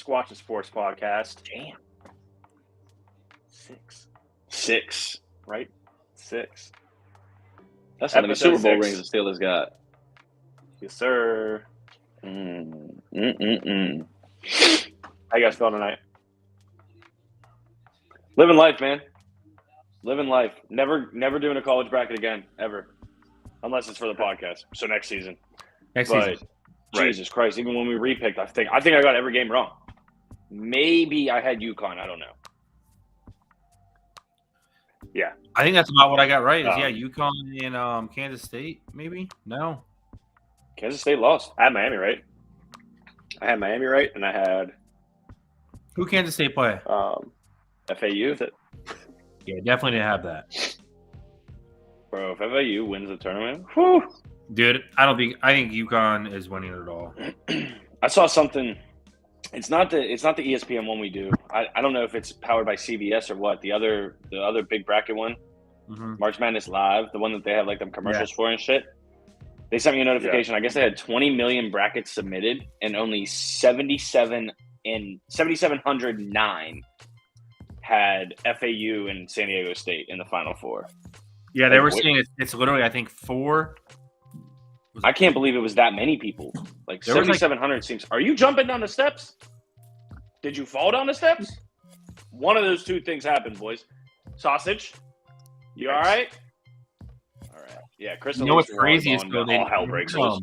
Squatchin Sports Podcast. Damn. 6, right? 6. That's how many Episode Super Bowl 6. rings the Steelers got. Yes, sir. How you guys feeling tonight? Living life, man. Living life. Never doing a college bracket again, ever. Unless it's for the podcast. So next season. Season. Jesus Christ, even when we repicked, I think I got every game wrong. Maybe I had UConn. I don't know. Yeah. I think that's about what I got right. UConn and Kansas State, maybe? No. Kansas State lost. I had Miami right. And I had Who Kansas State play? FAU. Yeah, definitely didn't have that. Bro, if FAU wins the tournament, whew. Dude, I think UConn is winning it all. I saw something. It's not the ESPN one we do. I don't know if it's powered by CBS or what. The other big bracket one, March Madness Live, the one that they have like them commercials for and shit. They sent me a notification. I guess they had 20 million brackets submitted, and only 7,709 had FAU and San Diego State in the Final Four. Yeah, they were saying it's literally, I think, 4. I can't believe it was that many people. Like 7,700 seems. Are you jumping down the steps? Did you fall down the steps? One of those two things happened, boys. Sausage, you all right? All right. Yeah, Chris. You know what's crazy is though, all hell breaks loose.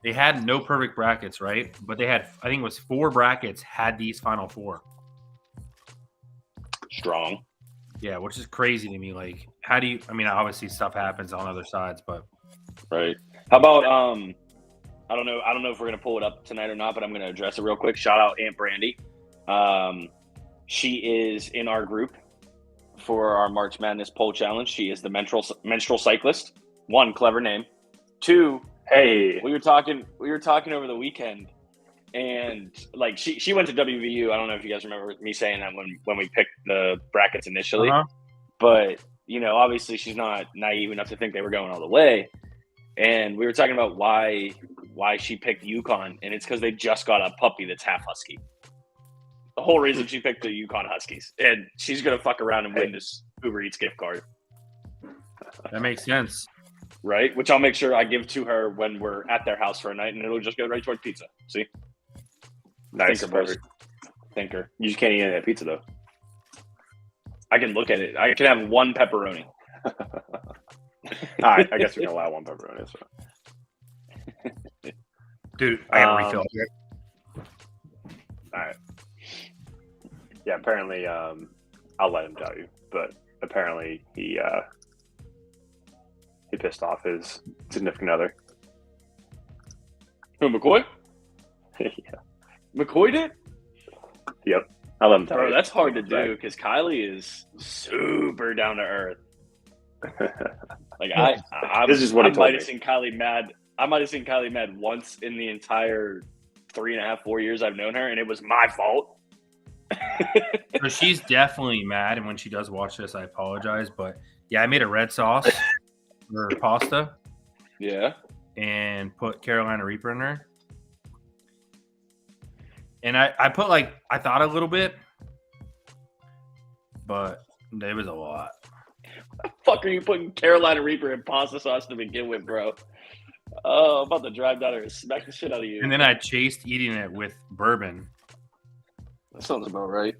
They had no perfect brackets, right? But they had, I think it was 4 brackets had these Final Four. Strong. Yeah, which is crazy to me. Like, how do you? I mean, obviously stuff happens on other sides, but right. How about I don't know if we're gonna pull it up tonight or not, but I'm gonna address it real quick. Shout out Aunt Brandy. She is in our group for our March Madness poll challenge. She is the menstrual cyclist. 1, clever name. 2, Hey, we were talking over the weekend, and like she went to WVU. I don't know if you guys remember me saying that when we picked the brackets initially, but obviously she's not naive enough to think they were going all the way. And we were talking about why she picked UConn, and it's because they just got a puppy that's half husky. The whole reason she picked the UConn Huskies, and she's gonna fuck around and win this Uber Eats gift card. that makes sense, right? Which I'll make sure I give to her when we're at their house for a night, and it'll just go right towards pizza. See, nice, Thinker. You just can't eat any of that pizza though. I can look at it. I can have 1 pepperoni. All right, I guess we can allow 1 pepperoni. So. dude. I gotta refill. All right. Yeah, apparently, I'll let him tell you, but apparently he pissed off his significant other. Who, McCoy? Yeah. McCoy did? Yep. I'll let him tell Bro, you. that's hard to do because Kylie is super down to earth. Like This is what he I told might me. have seen Kylie mad. I might have seen Kylie mad once in the entire 3.5-4 years I've known her, and it was my fault. So she's definitely mad, and when she does watch this, I apologize. But yeah, I made a red sauce for pasta. Yeah. And put Carolina Reaper in there. And I put I thought a little bit, but it was a lot. What the fuck are you putting Carolina Reaper in pasta sauce to begin with, bro? Oh, I'm about to drive down there and smack the shit out of you. And then I chased eating it with bourbon. That sounds about right.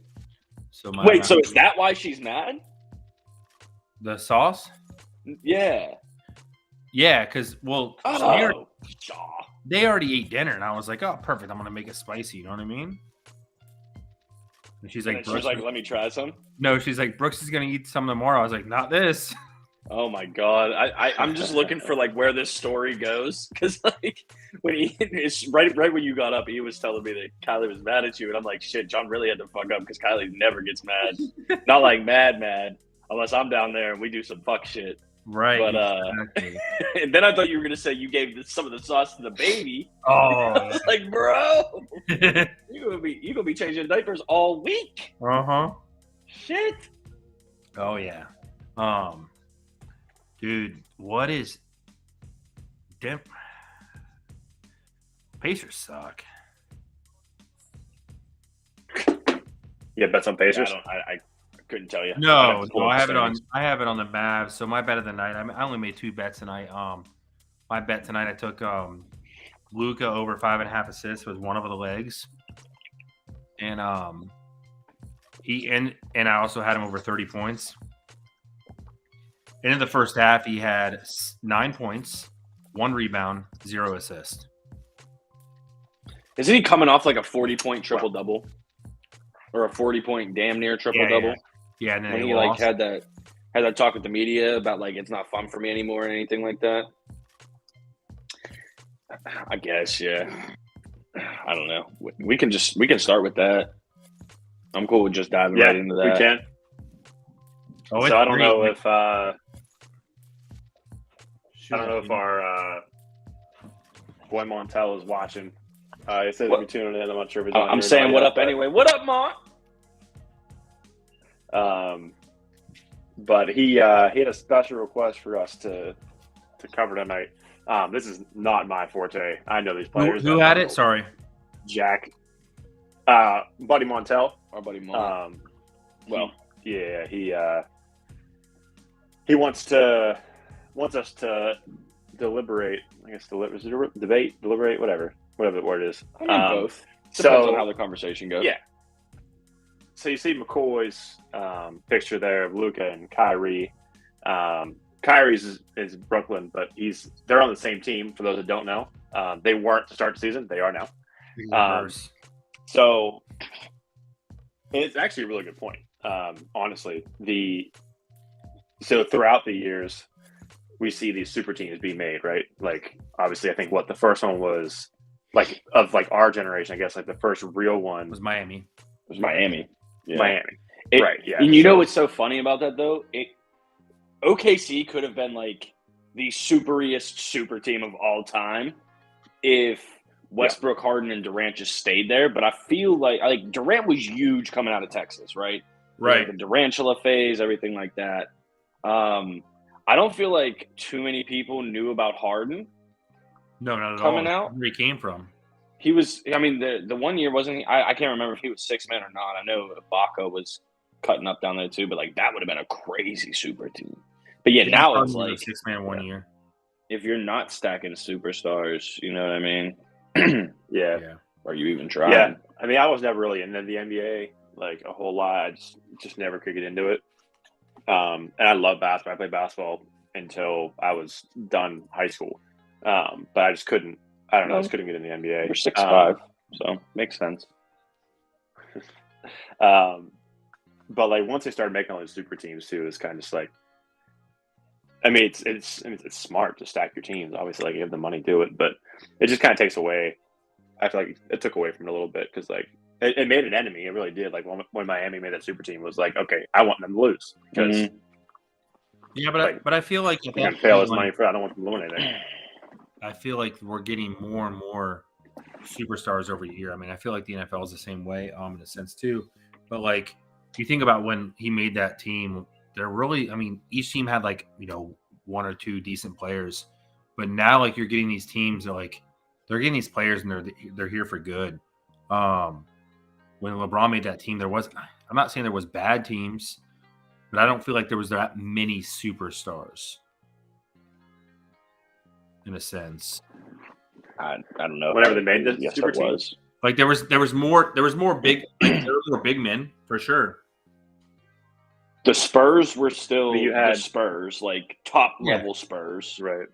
So so is that why she's mad? The sauce? Yeah. Yeah, because they already ate dinner, and I was like, "Oh, perfect! I'm gonna make it spicy." You know what I mean? And she's like, "Let me try some." No, she's like, "Brooks is gonna eat some tomorrow." I was like, "Not this." Oh my god! I'm just looking for where this story goes because when it's right when you got up, he was telling me that Kylie was mad at you, and I'm like, "Shit, John really had to fuck up because Kylie never gets mad, not like mad, unless I'm down there and we do some fuck shit." Right. But exactly. And then I thought you were gonna say you gave some of the sauce to the baby. Oh, I was like, bro, you gonna be changing diapers all week. Shit. Oh yeah. Dude, what is? Pacers suck. You have bets on Yeah, Pacers? I couldn't tell you. No, I have it on. I have it on the Mavs. So my bet of the night. I only made 2 bets tonight. My bet tonight, I took Luka over 5.5 assists with one of the legs, and I also had him over 30 points. And in the first half, he had 9 points, 1 rebound, 0 assist. Isn't he coming off like a 40-point triple double, or a 40-point damn near triple double? Yeah, and then when he like had that talk with the media about like it's not fun for me anymore or anything like that. I guess, yeah. I don't know. We can start with that. I'm cool with just diving right into that. We can. Oh, so I don't know if our boy Montel is watching. He says he'll be tuning in. I'm not sure if he's on. I'm saying what up anyway. What up, Mont? But he had a special request for us to cover tonight. This is not my forte. I know these players. Who had it? Sorry, Jack. Buddy Montel. Our buddy Mont. He wants us to deliberate. I guess debate, deliberate, whatever the word is. I mean, both. Depends on how the conversation goes. Yeah. So you see McCoy's picture there of Luka and Kyrie. Kyrie's is Brooklyn, but they're on the same team. For those that don't know, they weren't to start the season. They are now. So it's actually a really good point. Honestly, so throughout the years, we see these super teams being made, right? Like, obviously, I think the first one was of our generation. I guess the first real one was Miami. It was Miami. Yeah. Miami. Right. Yeah. And you know what's so funny about that though? OKC could have been like the superiest super team of all time if Westbrook, Harden, and Durant just stayed there. But I feel like Durant was huge coming out of Texas, right? Right. Like the Durantula phase, everything like that. I don't feel like too many people knew about Harden. No, not at all. Coming out, where he came from. He was. I mean, the 1 year wasn't he? I can't remember if he was 6 man or not. I know Ibaka was cutting up down there too, but that would have been a crazy super team. But yeah, now it's like 6 man 1 year. If you're not stacking superstars, you know what I mean? Yeah. Are you even trying? Yeah. I mean, I was never really into the NBA a whole lot. I just never could get into it. And I love basketball. I played basketball until I was done high school. But I just couldn't. I don't know. I just couldn't get in the NBA. You're 6'5", so makes sense. But once they started making all these super teams too, it's kind of just I mean, it's smart to stack your teams. Obviously, you have the money to do it, but it just kind of takes away. I feel like it took away from it a little bit because it made an enemy. It really did. When Miami made that super team, it was okay, I want them to lose because. Yeah, but I feel like I can pay all this money for. I don't want them to win anything. I feel like we're getting more and more superstars over the year. I mean, I feel like the NFL is the same way, in a sense too. But you think about when he made that team, they're really. I mean, each team had 1 or 2 decent players, but now you're getting these teams that they're getting these players and they're here for good. When LeBron made that team, I'm not saying there was bad teams, but I don't feel like there was that many superstars. In a sense, I don't know. Whenever they made the super teams, there was more big there were more big men for sure. The Spurs were still the Spurs, top level Spurs, right?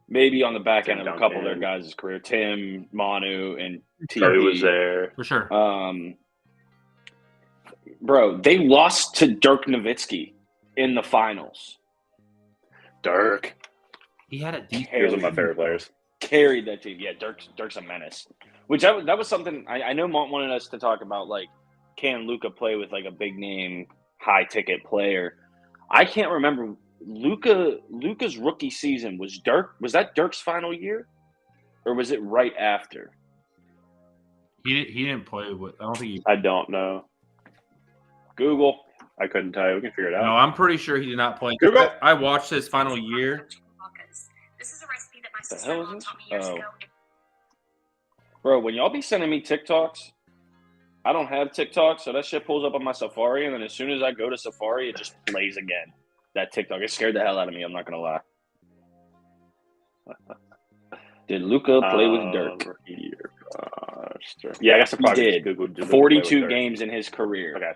Maybe on the back end of a couple of their guys' career, Tim, Manu, and Terry was there for sure. Bro, they lost to Dirk Nowitzki in the finals. Dirk. He had a deep. He was one of my favorite players. Carried that team. Yeah, Dirk's a menace. Which that was something I know Mont wanted us to talk about. Can Luka play with a big name, high ticket player? I can't remember. Luka's rookie season was that Dirk's final year, or was it right after? He didn't play with. I don't think. I don't know. Google. I couldn't tell you. We can figure it out. No, I'm pretty sure he did not play. Google. I watched his final year. This is a recipe that my The hell is sister-in-law this? taught me years ago. Bro, when y'all be sending me TikToks, I don't have TikTok, so that shit pulls up on my Safari, and then as soon as I go to Safari, it just plays again. That TikTok, it scared the hell out of me. I'm not gonna lie. Did Luka play with Dirk? Yeah, I guess I probably did. Googled 42 games in his career. Okay.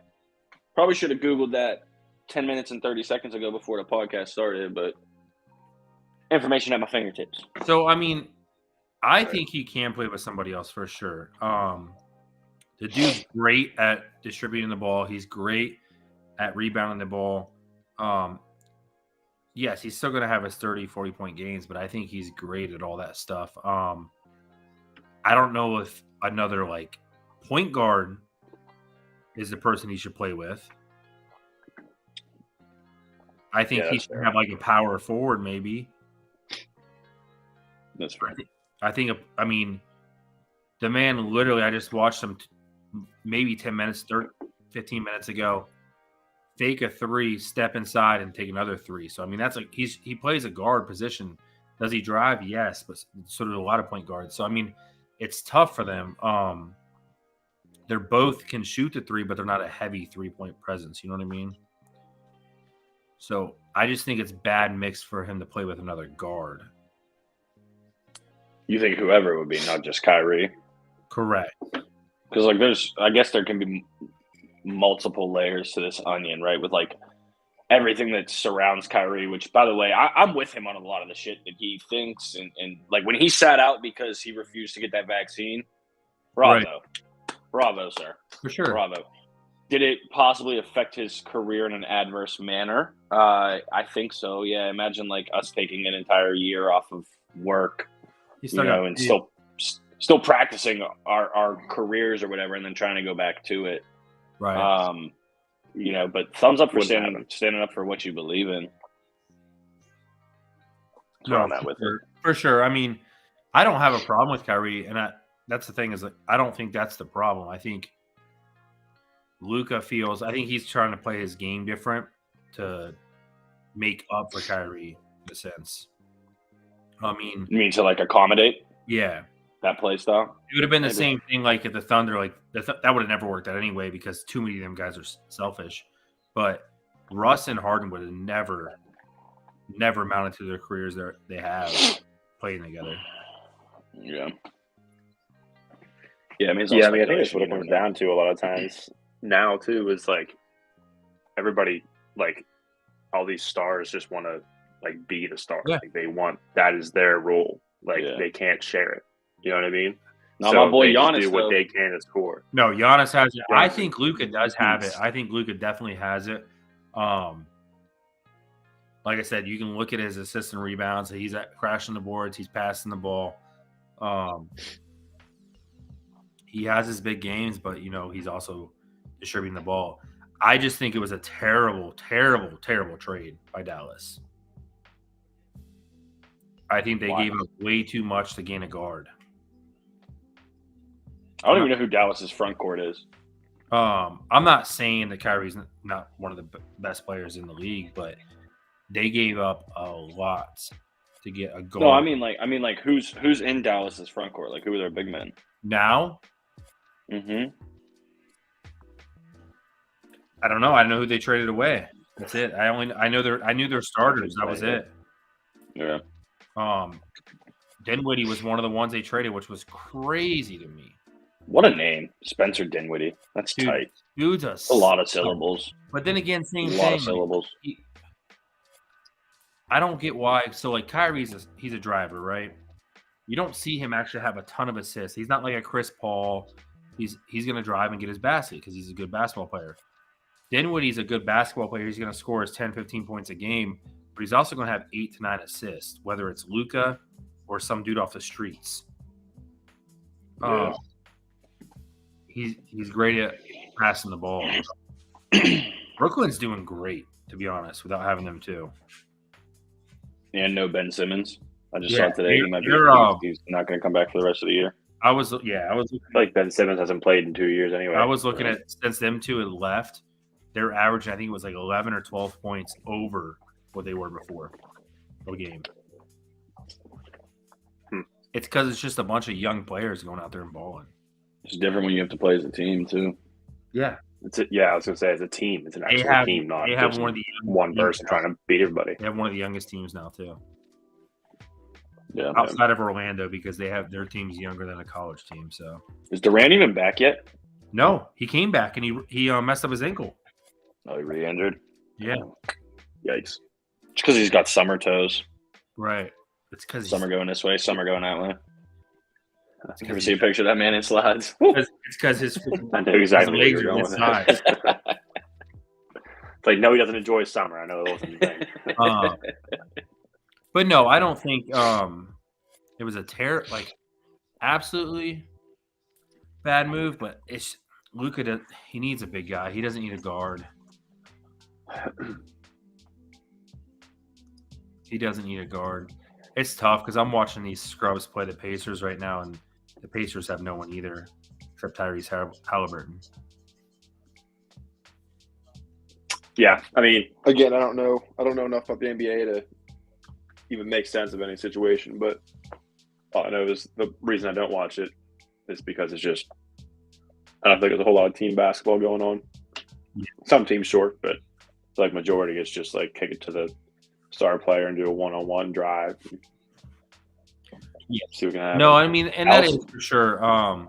Probably should have Googled that 10 minutes and 30 seconds ago before the podcast started, but information at my fingertips. So, I mean, I think he can play with somebody else for sure. The dude's great at distributing the ball. He's great at rebounding the ball. Yes, he's still going to have his 30, 40-point games, but I think he's great at all that stuff. I don't know if another, like, point guard is the person he should play with. I think he should have, like, a power forward maybe. That's right. I mean, the man literally, I just watched him maybe 10 minutes, 15 minutes ago, fake a three, step inside, and take another three. So, I mean, that's like he plays a guard position. Does he drive? Yes, but so do a lot of point guards. So, I mean, it's tough for them. They're both can shoot the three, but they're not a heavy three-point presence. You know what I mean? So, I just think it's bad mix for him to play with another guard. You think whoever it would be, not just Kyrie? Correct. Because, like, I guess there can be multiple layers to this onion, right? With, like, everything that surrounds Kyrie, which, by the way, I'm with him on a lot of the shit that he thinks. And like, when he sat out because he refused to get that vaccine, bravo. Right. Bravo, sir. For sure. Bravo. Did it possibly affect his career in an adverse manner? I think so, yeah. Imagine, like, us taking an entire year off of work, and still practicing our careers or whatever, and then trying to go back to it. Right. But thumbs up for standing up for what you believe in. For sure. I mean, I don't have a problem with Kyrie, and that's the thing is that I don't think that's the problem. I think Luka I think he's trying to play his game different to make up for Kyrie in a sense. I mean, you mean to like accommodate? Yeah. That play style? It would have been the same thing like at the Thunder. Like that would have never worked out anyway because too many of them guys are selfish. But Russ and Harden would have never mounted to their careers they have playing together. Yeah. I think that's what it comes down to a lot of times now too is like everybody, like all these stars just want to like be the star. Yeah. Like they want that is their role. Like they can't share it. You know what I mean? No, my boy Giannis do what they can to score. No, Giannis has it. I think Luka does have it. I think Luka definitely has it. Like I said, you can look at his assists and rebounds. He's crashing the boards. He's passing the ball. He has his big games, but he's also distributing the ball. I just think it was a terrible, terrible, terrible trade by Dallas. I think they gave up way too much to gain a guard. I don't even know who Dallas's front court is. I'm not saying that Kyrie's not one of the best players in the league, but they gave up a lot to get a goal. No, I mean like who's in Dallas's front court? Like who are their big men now? Mm-hmm. I don't know. I know who they traded away. That's it. I knew their starters. That was it. Yeah. Dinwiddie was one of the ones they traded, which was crazy to me. What a name, Spencer Dinwiddie. That's tight. Dude's a lot of syllables. But then again, same thing. A lot of syllables. I don't get why. So like Kyrie's he's a driver, right? You don't see him actually have a ton of assists. He's not like a Chris Paul. He's going to drive and get his basket because he's a good basketball player. Dinwiddie's a good basketball player. He's going to score his 10, 15 points a game, but he's also going to have 8 to 9 assists, whether it's Luka or some dude off the streets. Yeah. He's great at passing the ball. Brooklyn's doing great, to be honest, without having them too. And no Ben Simmons. I just saw today he's not going to come back for the rest of the year. I was I feel like Ben Simmons hasn't played in 2 years anyway. I was looking at since them two had left, their average I think it was like 11 or 12 points over what they were before a game. It's because it's just a bunch of young players going out there and balling. It's different when you have to play as a team too. Yeah. I was gonna say it's a team. It's an actual team, not just one person trying to beat everybody. They have one of the youngest teams now too. Yeah. Outside of Orlando, because their team's younger than a college team. So is Durant even back yet? No, he came back and he messed up his ankle. Oh, he re-injured. Yeah. Yikes! It's because he's got summer toes. Right. It's because summer going this way, summer going that way. You ever see a picture of that man in slides? It's because his I know exactly his legs are his size. It's like, no, he doesn't enjoy summer. I know it wasn't the thing. But no, I don't think it was absolutely bad move. But it's Luka. He needs a big guy. He doesn't need a guard. He doesn't need a guard. It's tough because I'm watching these scrubs play the Pacers right now, and the Pacers have no one either except Tyrese Halliburton. Yeah, I mean, again, I don't know enough about the NBA to even make sense of any situation, but all I know is the reason I don't watch it is because it's just I don't think there's a whole lot of team basketball going on. Some teams short, but like majority, it's just like kick it to the star player and do a one-on-one drive. Yeah. See what can happen. No, I mean, and that is for sure. I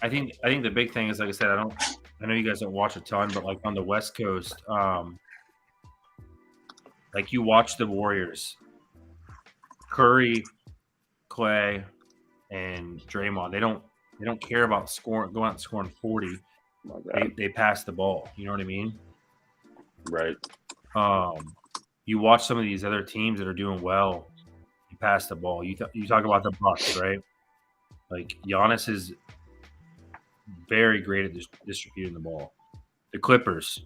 think the big thing is, like I said, I know you guys don't watch a ton, but like on the West Coast, like you watch the Warriors, Curry, Clay, and Draymond. They don't care about going out and scoring 40. They pass the ball. You know what I mean? Right. You watch some of these other teams that are doing well. You pass the ball. You talk about the Bucks, right? Like Giannis is very great at distributing the ball. The Clippers,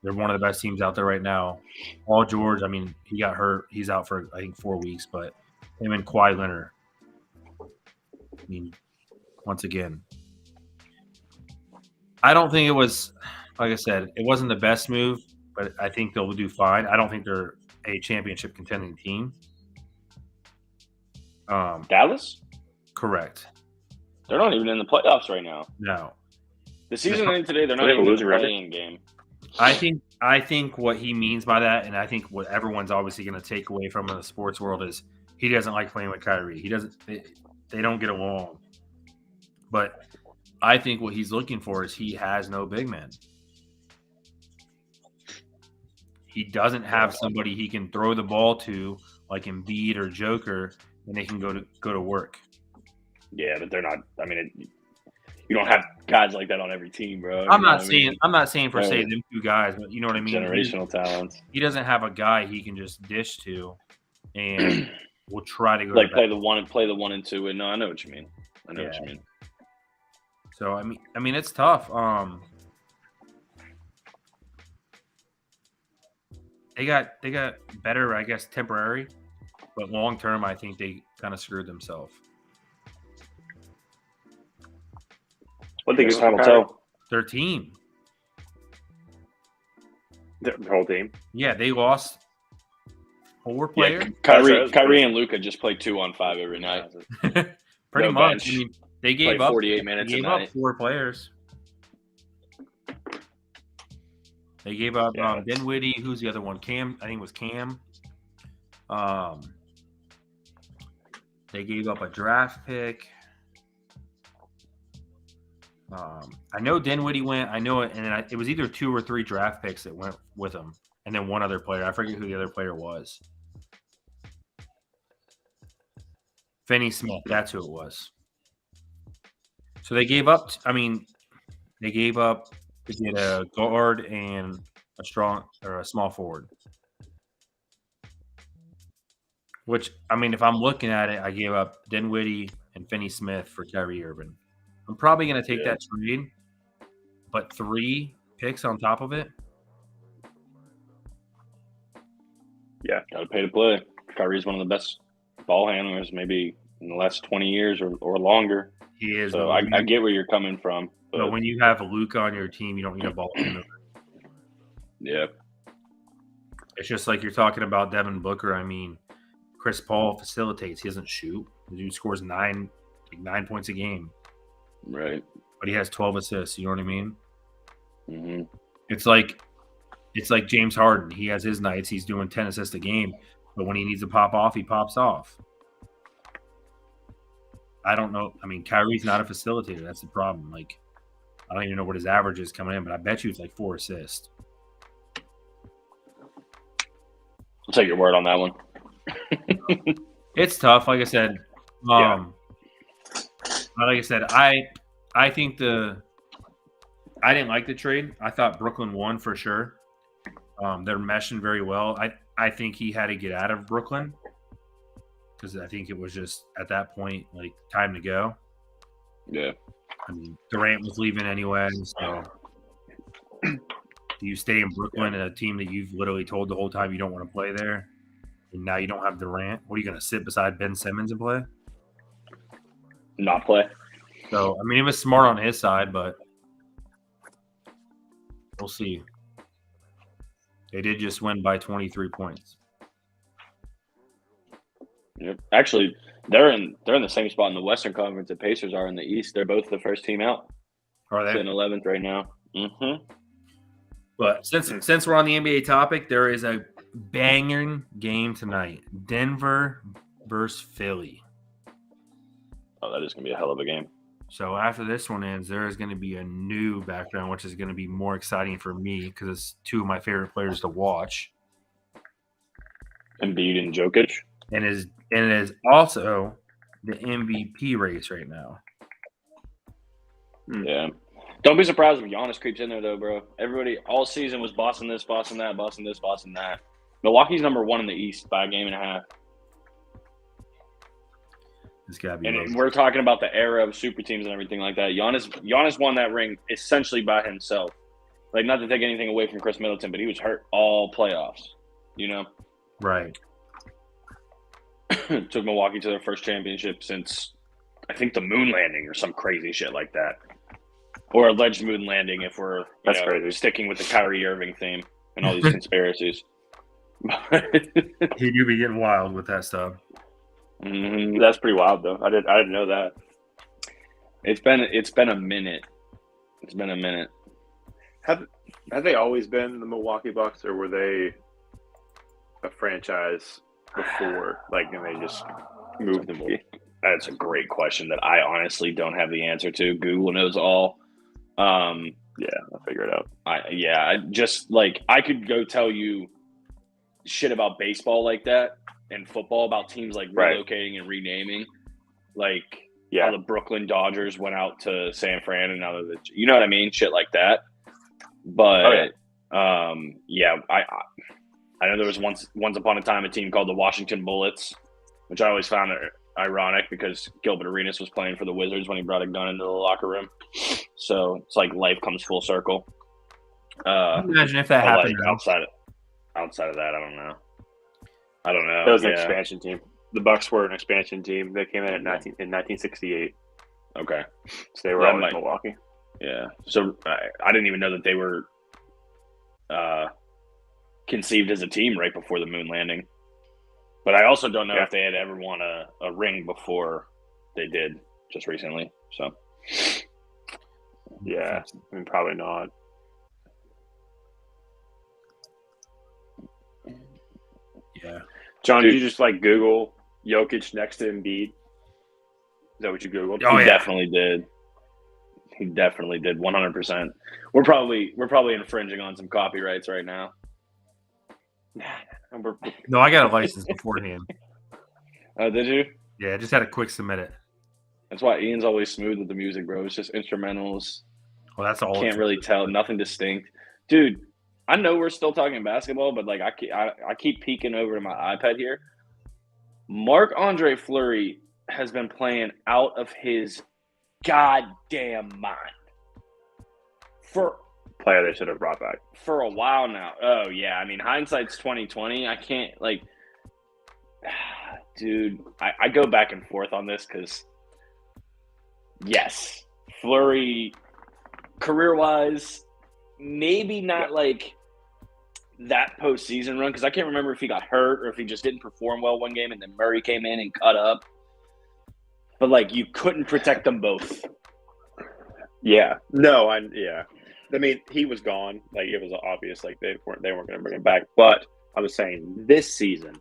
they're one of the best teams out there right now. Paul George, I mean, he got hurt. He's out for I think 4 weeks, but him and Kawhi Leonard. I mean, once again, I don't think it was, like I said, it wasn't the best move, but I think they'll do fine. I don't think they're a championship contending team. Dallas? Correct. They're not even in the playoffs right now. No. The season ending today, they're not even in the play-in game. I think what he means by that, and I think what everyone's obviously going to take away from in the sports world is he doesn't like playing with Kyrie. He doesn't. They don't get along. But I think what he's looking for is he has no big man. He doesn't have somebody he can throw the ball to like Embiid or Joker, and they can go to work. Yeah, but they're not. I mean, you don't have guys like that on every team, bro. I'm not saying for say them two guys, but you know what I mean. Generational talents. He doesn't have a guy he can just dish to, and we'll try to go like play the 1 and 2. And no, I know what you mean. What you mean. So I mean, it's tough. They got better, I guess, temporary, but long term, I think they kind of screwed themselves. What think is time will tell? Their team. The whole team? Yeah, they lost 4 players. Yeah, Kyrie and Luka just play 2-on-5 every night. Pretty much. I mean, they gave up 48 minutes. They gave up 4 players. They gave up Dinwiddie. Who's the other one? Cam. I think it was Cam. They gave up a draft pick. I know Dinwiddie went. I know it, and then it was either 2 or 3 draft picks that went with him, and then one other player. I forget who the other player was. Finney Smith. That's who it was. So they gave up. They gave up to get a guard and a small forward. Which, I mean, if I'm looking at it, I gave up Dinwiddie and Finney Smith for Kyrie Irving. I'm probably going to take that trade, but 3 picks on top of it. Yeah, got to pay to play. Kyrie's one of the best ball handlers maybe in the last 20 years or longer. He is. So I get where you're coming from. But when you have Luka on your team, you don't need a ball handler. Yeah. It's just like you're talking about Devin Booker. I mean, Chris Paul facilitates. He doesn't shoot. The dude scores 9 like 9 points a game. Right. But he has 12 assists. You know what I mean? Mm-hmm. It's like James Harden. He has his nights. He's doing 10 assists a game. But when he needs to pop off, he pops off. I don't know. I mean, Kyrie's not a facilitator. That's the problem. Like, I don't even know what his average is coming in, but I bet you it's like 4 assists. I'll take your word on that one. It's tough. Like I said, I think I didn't like the trade. I thought Brooklyn won for sure. They're meshing very well. I think he had to get out of Brooklyn because I think it was just at that point like time to go. Yeah. I mean, Durant was leaving anyway, so do you stay in Brooklyn at a team that you've literally told the whole time you don't want to play there, and now you don't have Durant? What are you going to sit beside Ben Simmons and play? Not play. So I mean, it was smart on his side, but we'll see. They did just win by 23 points. Yep. Actually, they're in the same spot in the Western Conference the Pacers are in the East. They're both the first team out. Are they? In 11th right now. Mm-hmm. But since we're on the NBA topic, there is a banging game tonight: Denver versus Philly. Oh, that is going to be a hell of a game. So after this one ends, there is going to be a new background, which is going to be more exciting for me because it's two of my favorite players to watch. Embiid and Jokic. And it is also the MVP race right now. Yeah. Don't be surprised if Giannis creeps in there, though, bro. Everybody all season was bossing this, bossing that, bossing this, bossing that. Milwaukee's number 1 in the East by a game and a half. It's gotta be. And we're talking about the era of super teams and everything like that. Giannis won that ring essentially by himself. Like, not to take anything away from Chris Middleton, but he was hurt all playoffs. You know, right? Took Milwaukee to their first championship since I think the moon landing or some crazy shit like that, or alleged moon landing. If we're sticking with the Kyrie Irving theme and all these conspiracies, he do be getting wild with that stuff. Mm-hmm. That's pretty wild, though. I didn't know that. It's been a minute. It's been a minute. Have they always been the Milwaukee Bucks, or were they a franchise before? Like, and they just moved them? That's a great question that I honestly don't have the answer to. Google knows all. Yeah, I'll figure it out. I could go tell you shit about baseball like that. And football about teams like relocating and renaming, like how the Brooklyn Dodgers went out to San Fran and now they're you know what I mean, shit like that. But I know there was once upon a time a team called the Washington Bullets, which I always found ironic because Gilbert Arenas was playing for the Wizards when he brought a gun into the locker room. So it's like life comes full circle. Imagine if that happened. Like, outside of that, I don't know. That was an expansion team. The Bucks were an expansion team. They came in in 1968. Okay. So they were always Milwaukee. Yeah. So I didn't even know that they were conceived as a team right before the moon landing. But I also don't know if they had ever won a ring before they did just recently. So. Yeah. I mean, probably not. Yeah. John, did you just Google Jokic next to Embiid? Is that what you Googled? Oh, he definitely did. He definitely did. 100%. We're probably infringing on some copyrights right now. No, I got a license beforehand. Oh, did you? Yeah, I just had to quick submit it. That's why Ian's always smooth with the music, bro. It's just instrumentals. Well, that's all. Can't really tell. Nothing distinct, dude. I know we're still talking basketball, but I keep peeking over to my iPad here. Marc-Andre Fleury has been playing out of his goddamn mind for player they should have brought back for a while now. Oh yeah, I mean hindsight's 2020. I can't dude. I go back and forth on this because yes, Fleury career-wise. Maybe not that postseason run because I can't remember if he got hurt or if he just didn't perform well one game and then Murray came in and cut up. But like you couldn't protect them both. Yeah. No, I mean, he was gone. Like it was obvious like they weren't going to bring him back. But I was saying this season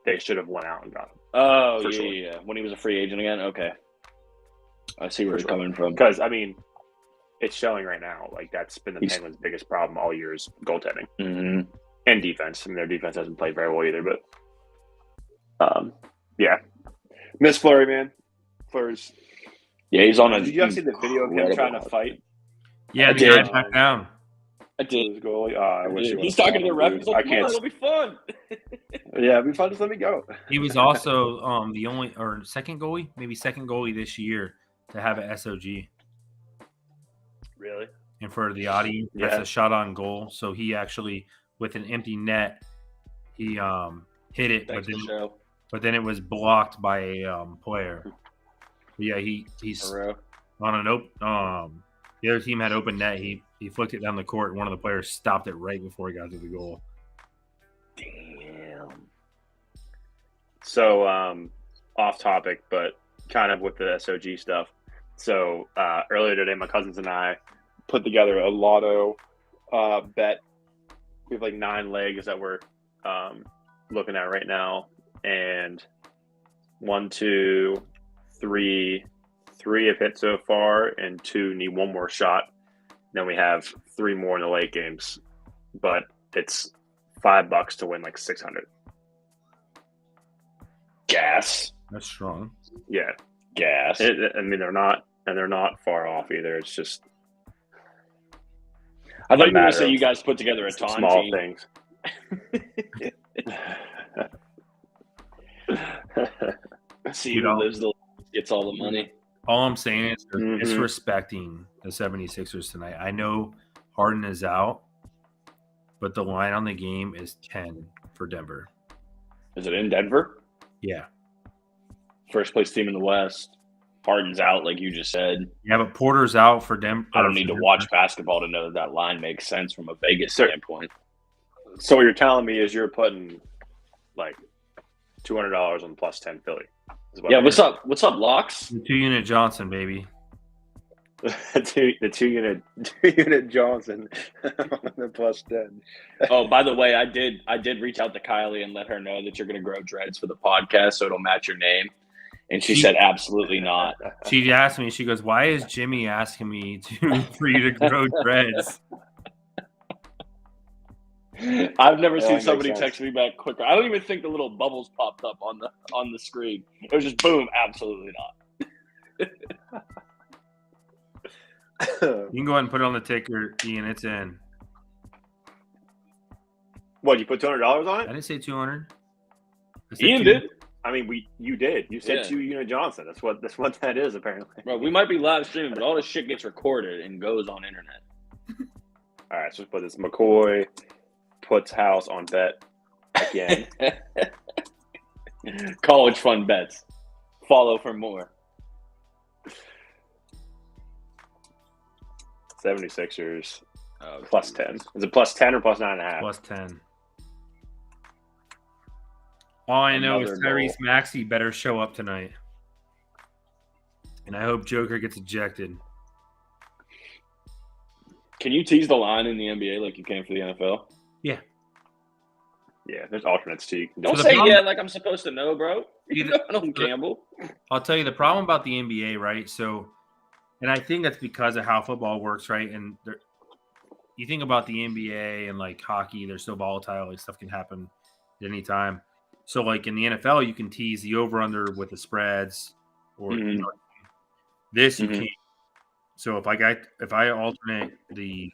they should have went out and got him. Oh, For yeah, sure. yeah. When he was a free agent again? Okay. I see where you're coming from. Because, I mean, it's showing right now. Like, that's been the Penguins' biggest problem all year is goaltending. Mm-hmm. And defense. I mean, their defense hasn't played very well either. But, yeah. Miss Fleury, man. Fleury's... Yeah, he's on a... Did you guys see the video of him trying to fight? Yeah, the guy back down. I did. Goalie. I wish he's talking to the ref. He's like, it'll be fun. Yeah, it'll be fun. Just let me go. He was also the only or second goalie this year to have an SOG. Really? And for the audience, that's a shot on goal. So he actually, with an empty net, he hit it, but then it was blocked by a player. Yeah, he's on an open. The other team had open net. He flicked it down the court. And one of the players stopped it right before he got to the goal. Damn. So, off topic, but kind of with the SOG stuff. So, earlier today, my cousins and I put together a lotto bet. We have like 9 legs that we're looking at right now. And 1, 2, 3 have hit so far, and 2 need one more shot. Then we have 3 more in the late games, but it's $5 to win like 600. Gas. That's strong. Yeah, gas. I mean, they're not far off either. It's just. I thought you were going to say you guys put together a ton small team. Things. See who lives the gets all the money. All I'm saying is they're disrespecting the 76ers tonight. I know Harden is out, but the line on the game is 10 for Denver. Is it in Denver? Yeah. First place team in the West. Harden's out, like you just said. Yeah, but Porter's out for Denver. I don't need to watch basketball to know that line makes sense from a Vegas standpoint. So what you're telling me is you're putting like $200 on plus 10 Philly. Yeah, what's up? What's up, Locks? The 2-unit Johnson, baby. the two unit Johnson on the plus 10. Oh, by the way, I did reach out to Kylie and let her know that you're going to grow dreads for the podcast, so it'll match your name. And she said, absolutely not. She asked me, she goes, "Why is Jimmy asking me for you to grow dreads?" I've never seen somebody text me back quicker. I don't even think the little bubbles popped up on the screen. It was just boom, absolutely not. You can go ahead and put it on the ticker, Ian. It's in. What, you put $200 on it? I didn't say 200. Ian did. I mean, you did. You said 2 unit Johnson. That's what that is apparently. Bro, we might be live streaming, but all this shit gets recorded and goes on internet. All right, so let's put this. McCoy puts house on bet again. College fund bets. Follow for more. 76ers plus 10. Is it plus 10 or plus 9.5? Plus 10. All I know is Tyrese Maxey better show up tonight. And I hope Joker gets ejected. Can you tease the line in the NBA like you can for the NFL? Yeah. Yeah, there's alternates too. Don't say like I'm supposed to know, bro. You know I don't gamble. I'll tell you the problem about the NBA, right? So, and I think that's because of how football works, right? And you think about the NBA and like hockey, they're so volatile. Like stuff can happen at any time. So, like in the NFL, you can tease the over/under with the spreads, or you know, this you can't. So if I alternate the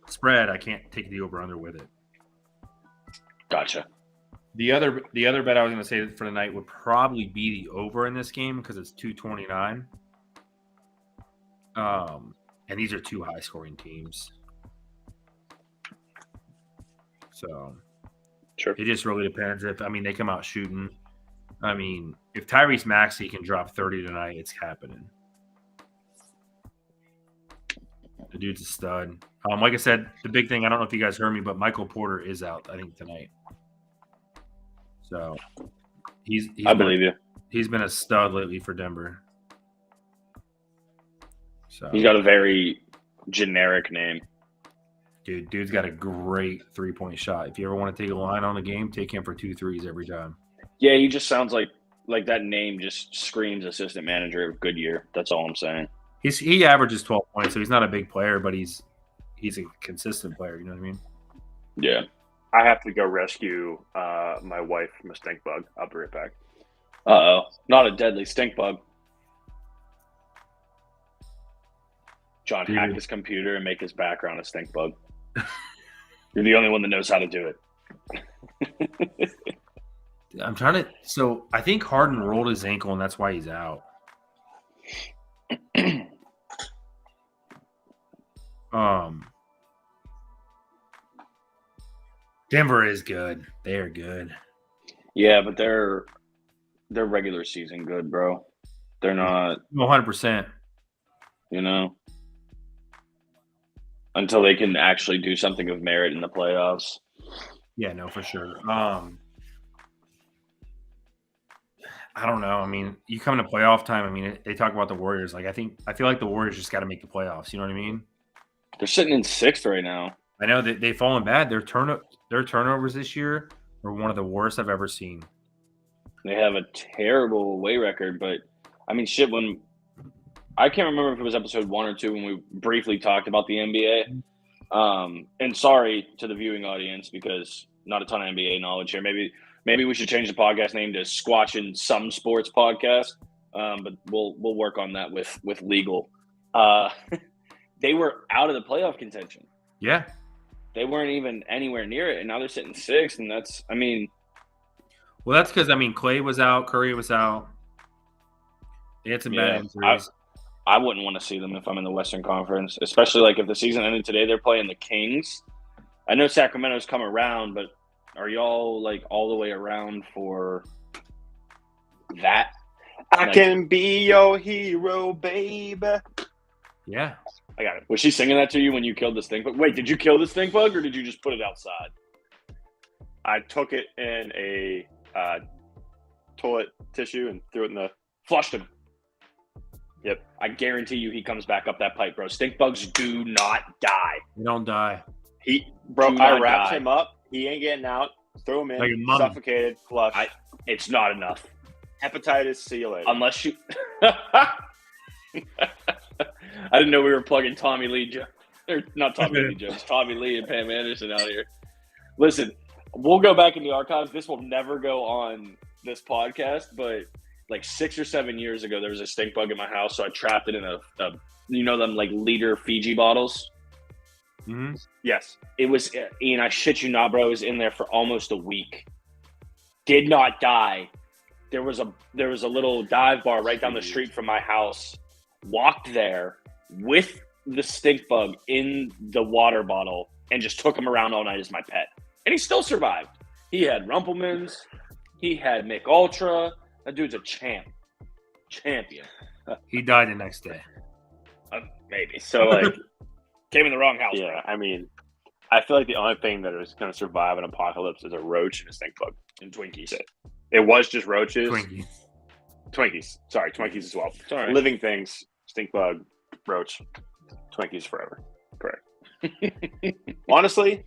spread, I can't take the over/under with it. Gotcha. The other bet I was going to say for the night would probably be the over in this game because it's 229. And these are 2 high-scoring teams. So, sure. It just really depends. If they come out shooting. I mean, if Tyrese Maxey can drop 30 tonight, it's happening. The dude's a stud. Like I said, the big thing, I don't know if you guys heard me, but Michael Porter is out, I think, tonight. So, I believe you. He's been a stud lately for Denver. So He's got a very generic name. Dude's got a great 3-point shot. If you ever want to take a line on the game, take him for 2 threes every time. Yeah, he just sounds like that name just screams assistant manager of Goodyear. That's all I'm saying. He averages 12 points, so he's not a big player, but he's a consistent player. You know what I mean? Yeah. I have to go rescue my wife from a stink bug. I'll be right back. Uh-oh. Not a deadly stink bug. John, hack his computer and make his background a stink bug. You're the only one that knows how to do it. I'm trying to. So I think Harden rolled his ankle, and that's why he's out. Denver is good. They are good. Yeah, but they're regular season good, bro. They're not 100%. You know, until they can actually do something of merit in the playoffs. Yeah, no, for sure. I don't know. I mean, you come to playoff time. I mean, they talk about the Warriors. Like, I feel like the Warriors just got to make the playoffs. You know what I mean? They're sitting in 6th right now. I know that they've fallen bad. Their turnovers this year are one of the worst I've ever seen. They have a terrible away record, but I mean, shit. When I can't remember if it was episode 1 or 2 when we briefly talked about the NBA. And sorry to the viewing audience because not a ton of NBA knowledge here. Maybe we should change the podcast name to Squatchin Some Sports Podcast. But we'll work on that with legal. They were out of the playoff contention. Yeah. They weren't even anywhere near it, and now they're sitting 6th, and that's, I mean. Well, that's because, I mean, Clay was out, Curry was out. They had some bad injuries. I wouldn't want to see them if I'm in the Western Conference, especially like if the season ended today, they're playing the Kings. I know Sacramento's come around, but are y'all like all the way around for that? I can be your hero, baby. Yeah. I got it. Was she singing that to you when you killed the stink bug? Wait, did you kill the stink bug or did you just put it outside? I took it in a toilet tissue and threw it in the... Flushed him. Yep. I guarantee you he comes back up that pipe, bro. Stink bugs do not die. They don't die. I wrapped him up. He ain't getting out. Threw him in. Like suffocated. Flush. It's not enough. Hepatitis. See you later. Unless you... I didn't know we were plugging Tommy Lee or not Tommy Lee jokes. Tommy Lee and Pam Anderson out here. Listen, we'll go back in the archives. This will never go on this podcast, but like 6 or 7 years ago, there was a stink bug in my house, so I trapped it in a them like liter Fiji bottles. Mm-hmm. Yes, it was. Ian, I shit you not, bro. It was in there for almost a week. Did not die. There was a little dive bar right down the street from my house. Walked there with the stink bug in the water bottle and just took him around all night as my pet. And he still survived. He had Rumpelmans. He had Mick Ultra. That dude's a champion. He died the next day. Maybe. So, like, came in the wrong house. Yeah, bro. I mean, I feel like the only thing that is going to survive an apocalypse is a roach and a stink bug. And Twinkies. It was just roaches. Twinkies. Sorry, Twinkies as well. Sorry. Living things, stink bug, roach, Twinkies forever. Correct. Honestly,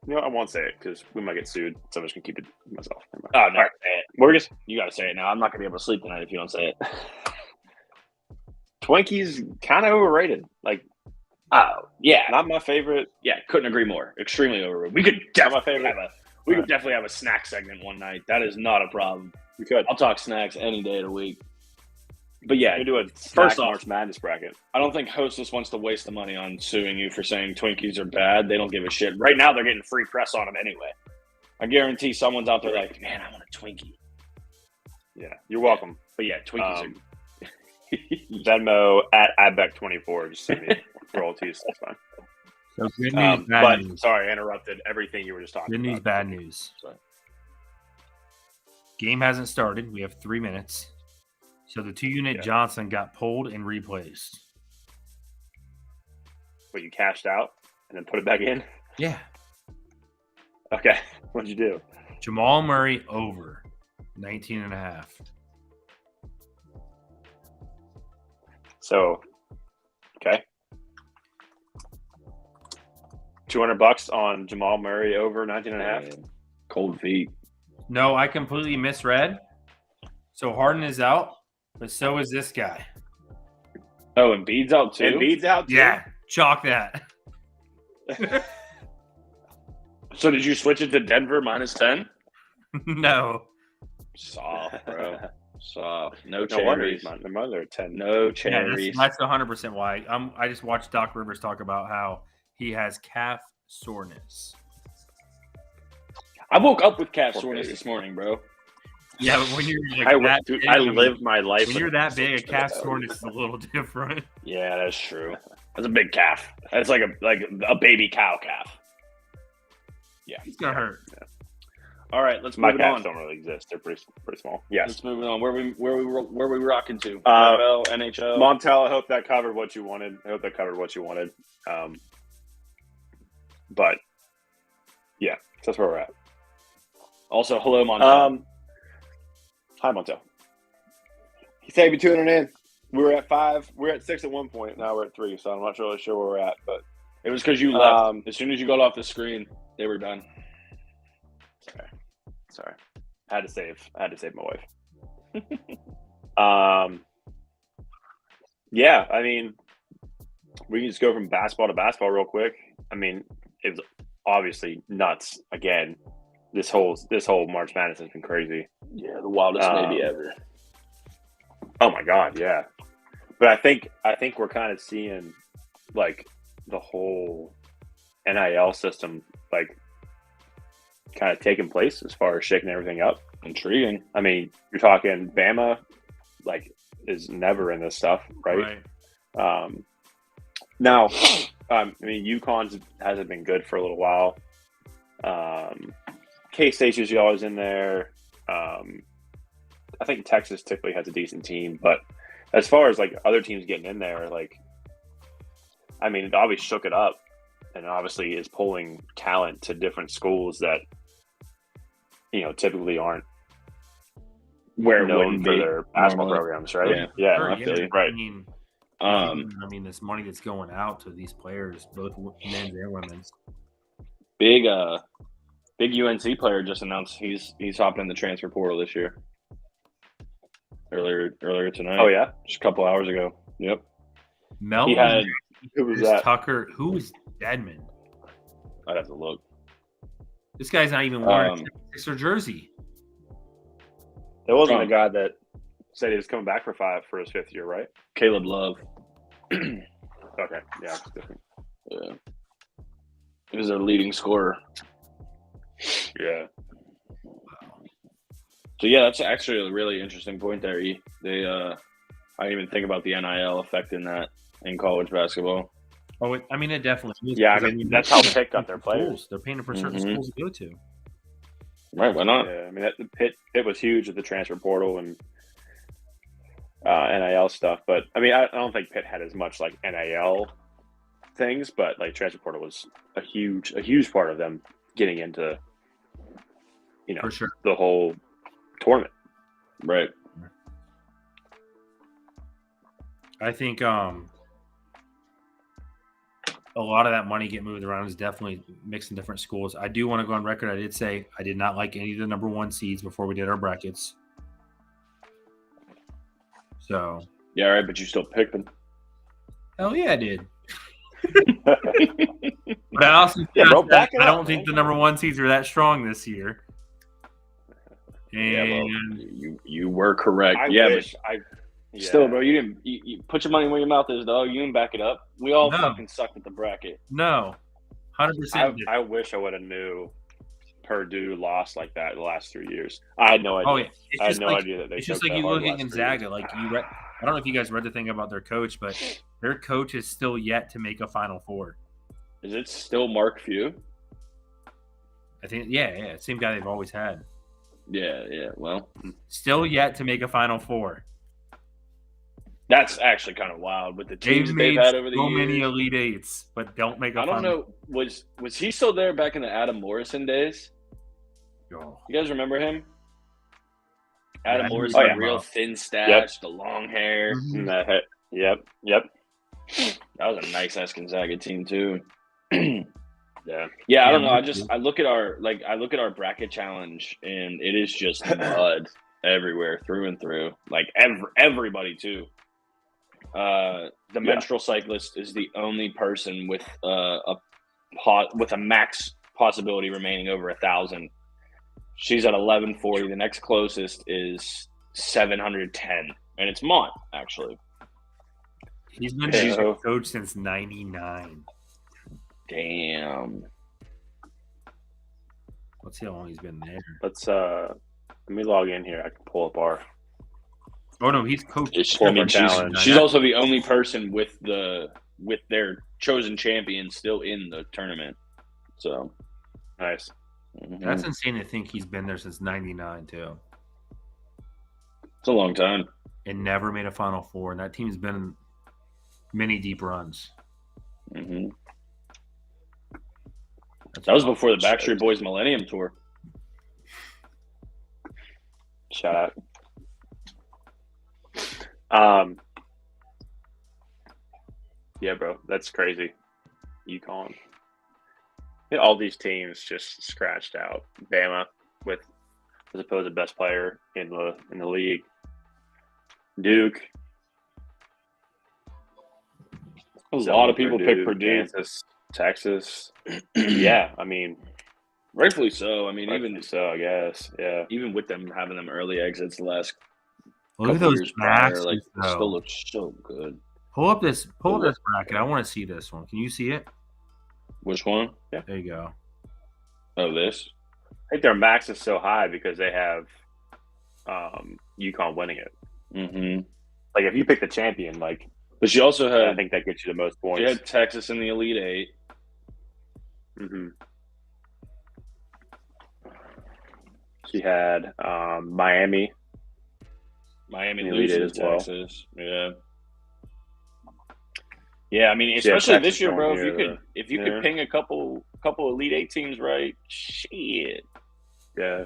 I won't say it because we might get sued, so I'm just going to keep it to myself. Oh, no. Right. Morgus, you got to say it now. I'm not going to be able to sleep tonight if you don't say it. Twinkies kind of overrated. Like, oh, yeah. Not my favorite. Yeah, couldn't agree more. Extremely overrated. We could definitely have a snack segment one night. That is not a problem. We could. I'll talk snacks any day of the week. But yeah, we do a first off, March Madness bracket. I don't think Hostess wants to waste the money on suing you for saying Twinkies are bad. They don't give a shit. Right now, they're getting free press on them anyway. I guarantee someone's out there like, man, I want a Twinkie. Yeah, you're welcome. But yeah, Twinkies are. Venmo at Adbeck24. Just send me royalties. That's fine. So good news, bad news. Sorry, I interrupted everything you were just talking about. Good news, bad news. Sorry. Game hasn't started. We have 3 minutes. So the 2-unit Johnson got pulled and replaced. But you cashed out and then put it back in? Yeah. Okay. What'd you do? Jamal Murray over. 19.5. So, okay. $200 on Jamal Murray over 19.5. Cold feet. No, I completely misread. So Harden is out, but so is this guy. Oh, Embiid's out too? Embiid's out too? Yeah, chalk that. So did you switch it to Denver -10? No. Soft, bro. Soft. No No wonder cherries. the mother at 10. No Yeah, cherries. that's 100% why. I just watched Doc Rivers talk about how he has calf soreness. I woke up with calf Poor soreness baby. this morning, bro. Yeah, but when you're like I live my life. when you're with that big, a calf though. soreness is a little different. Yeah, that's true. That's a big calf. That's like a baby cow calf. Yeah. It's gonna hurt. All right, let's My move it calves on. don't really exist. They're pretty small. Yes. Let's move it on. Where we rocking to? Uh, NFL, NHL. Montel, I hope that covered what you wanted. But yeah, that's where we're at. Also, hello, Montel. Hi, Montel. He saved me 200 in. We were at 5. We were at 6 at one point. Now we're at 3. So I'm not really sure where we're at. But It was because you left. As soon as you got off the screen, they were done. sorry, I had to save my wife. Yeah, I mean, we can just go from basketball to basketball real quick. I mean, it was obviously nuts. Again, this whole March Madness has been crazy. Yeah, the wildest maybe ever. Oh my God, yeah. But I think we're kind of seeing like the whole NIL system like kind of taking place as far as shaking everything up. Intriguing. I mean, you're talking Bama, like, is never in this stuff, right? Now, I mean, UConn hasn't been good for a little while. K-State's usually always in there. I think Texas typically has a decent team, but as far as like other teams getting in there, like, I mean, it obviously shook it up, and obviously is pulling talent to different schools that, you know, typically aren't Where it known wouldn't for be their basketball normally. programs, right? Yeah. Sure, I feel you. Right. I mean, this money that's going out to these players, both men's and women's. Big UNC player just announced he's hopping in the transfer portal this year. Earlier tonight. Oh yeah, Just a couple hours ago. Yep. Melvin, He had. who was Chris that? Tucker, who is Deadman? I'd have to look. This guy's not even wearing a Sixer jersey. That wasn't the Trump. guy that said he was coming back for his 5th year, right? Caleb Love. Okay, yeah, it's different. Yeah. He was their leading scorer. Yeah, So yeah, that's actually a really interesting point there. E. They I didn't even think about the NIL affecting that in college basketball. Oh, it definitely is. yeah. I because, mean, that's how Pitt got their players. schools. They're paying for certain Mhm. schools to go to. Right? Why not? Yeah, I mean, Pitt was huge with the transfer portal and NIL stuff. But I mean, I don't think Pitt had as much like NIL things, but like transfer portal was a huge part of them getting into, you know, For sure. the whole tournament. Right. I think a lot of that money get moved around is definitely mixing different schools. I do want to go on record. I did say I did not like any of the number 1 seeds before we did our brackets. So, Yeah. Right. But you still picked them. hell yeah, I did. But I also Yeah, bro, back it I up, don't think man. the number 1 seeds are that strong this year. Yeah. Well, And you were correct. I yeah. wish But still, bro, you didn't. You put your money where your mouth is, dog. You didn't back it up. We all No. fucking sucked at the bracket. no, 100%. I wish I would have knew Purdue lost like that the last 3 years. I had no idea. Oh yeah, I had no idea that they. It's just choked like that you hard look the at last 3 years. Gonzaga. Like I don't know if you guys read the thing about their coach, but their coach is still yet to make a Final Four. Is it still Mark Few? I think, yeah, same guy they've always had. Yeah. Well, Still yet to make a Final Four. that's actually kind of wild with the They've teams they've made had over the so years. many Elite Eights, but don't make a I don't Final know. Was he still there back in the Adam Morrison days? Four. You guys remember him? Adam Yeah, Morrison, oh, yeah. real thin stash, the long hair. Mhm. Yep. That was a nice ass Gonzaga team too. Yeah. Yeah, I don't know. Yeah, I look at our bracket challenge, and it is just mud everywhere through and through. Like everybody too. The menstrual cyclist is the only person with with a max possibility remaining over 1,000. She's at 1140. The next closest is 710, and it's Mont actually. He's been She's- a coach since '99. Damn. Let's see how long he's been there. Let me log in here. I can pull up our. Oh no, he's coached. I mean, challenge. she's also the only person with their chosen champion still in the tournament. So Nice. That's insane to think he's been there since '99 too, It's a long time. and never made a Final Four. And that team's been in many deep runs. Mm-hmm. That was before the Backstreet Boys Millennium Tour. Shout out. Yeah, bro, that's crazy. UConn. All these teams just scratched out. Bama with as opposed to best player in the league. Duke. A lot of people picked Purdue. Kansas, Texas. Yeah, I mean, Rightfully so. I mean, even so, I guess. Yeah. even with them having them early exits the last Look at couple those years prior, maxes, like it though. still looks so good. Pull up this bracket. I want to see this one. Can you see it? Which one? There you go. Oh, this. I think their max is so high because they have UConn winning it. Mm-hmm. Like if you pick the champion, like But she also had. I think that gets you the most points. She had Texas in the Elite Eight. Mm-hmm. She had Miami. Miami in the Elite losing Eight to as well. Texas. Yeah. Yeah, I mean, She had especially this Texas year, going bro. here, If you yeah. could ping a couple Elite Eight teams right, shit. Yeah.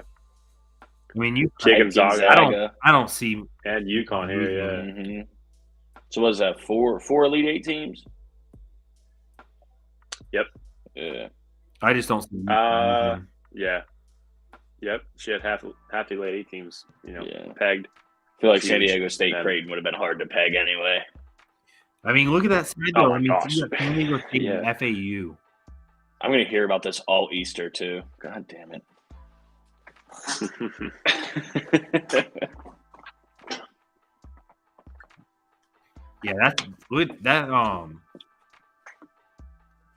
I mean, you. She had Gonzaga I don't see. and UConn here. Yeah. Mm-hmm. So what is that? Four Elite Eight teams? Yep. Yeah. I just don't see. Yeah. Yep. She had half the Elite Eight teams. Yeah. Pegged. I feel like San Huge. Diego State And- Creighton would have been hard to peg anyway. I mean, look at that schedule. Oh my I mean, gosh. you got San Diego State Yeah. and FAU. I'm going to hear about this all Easter, too. God damn it. Yeah, that's good. That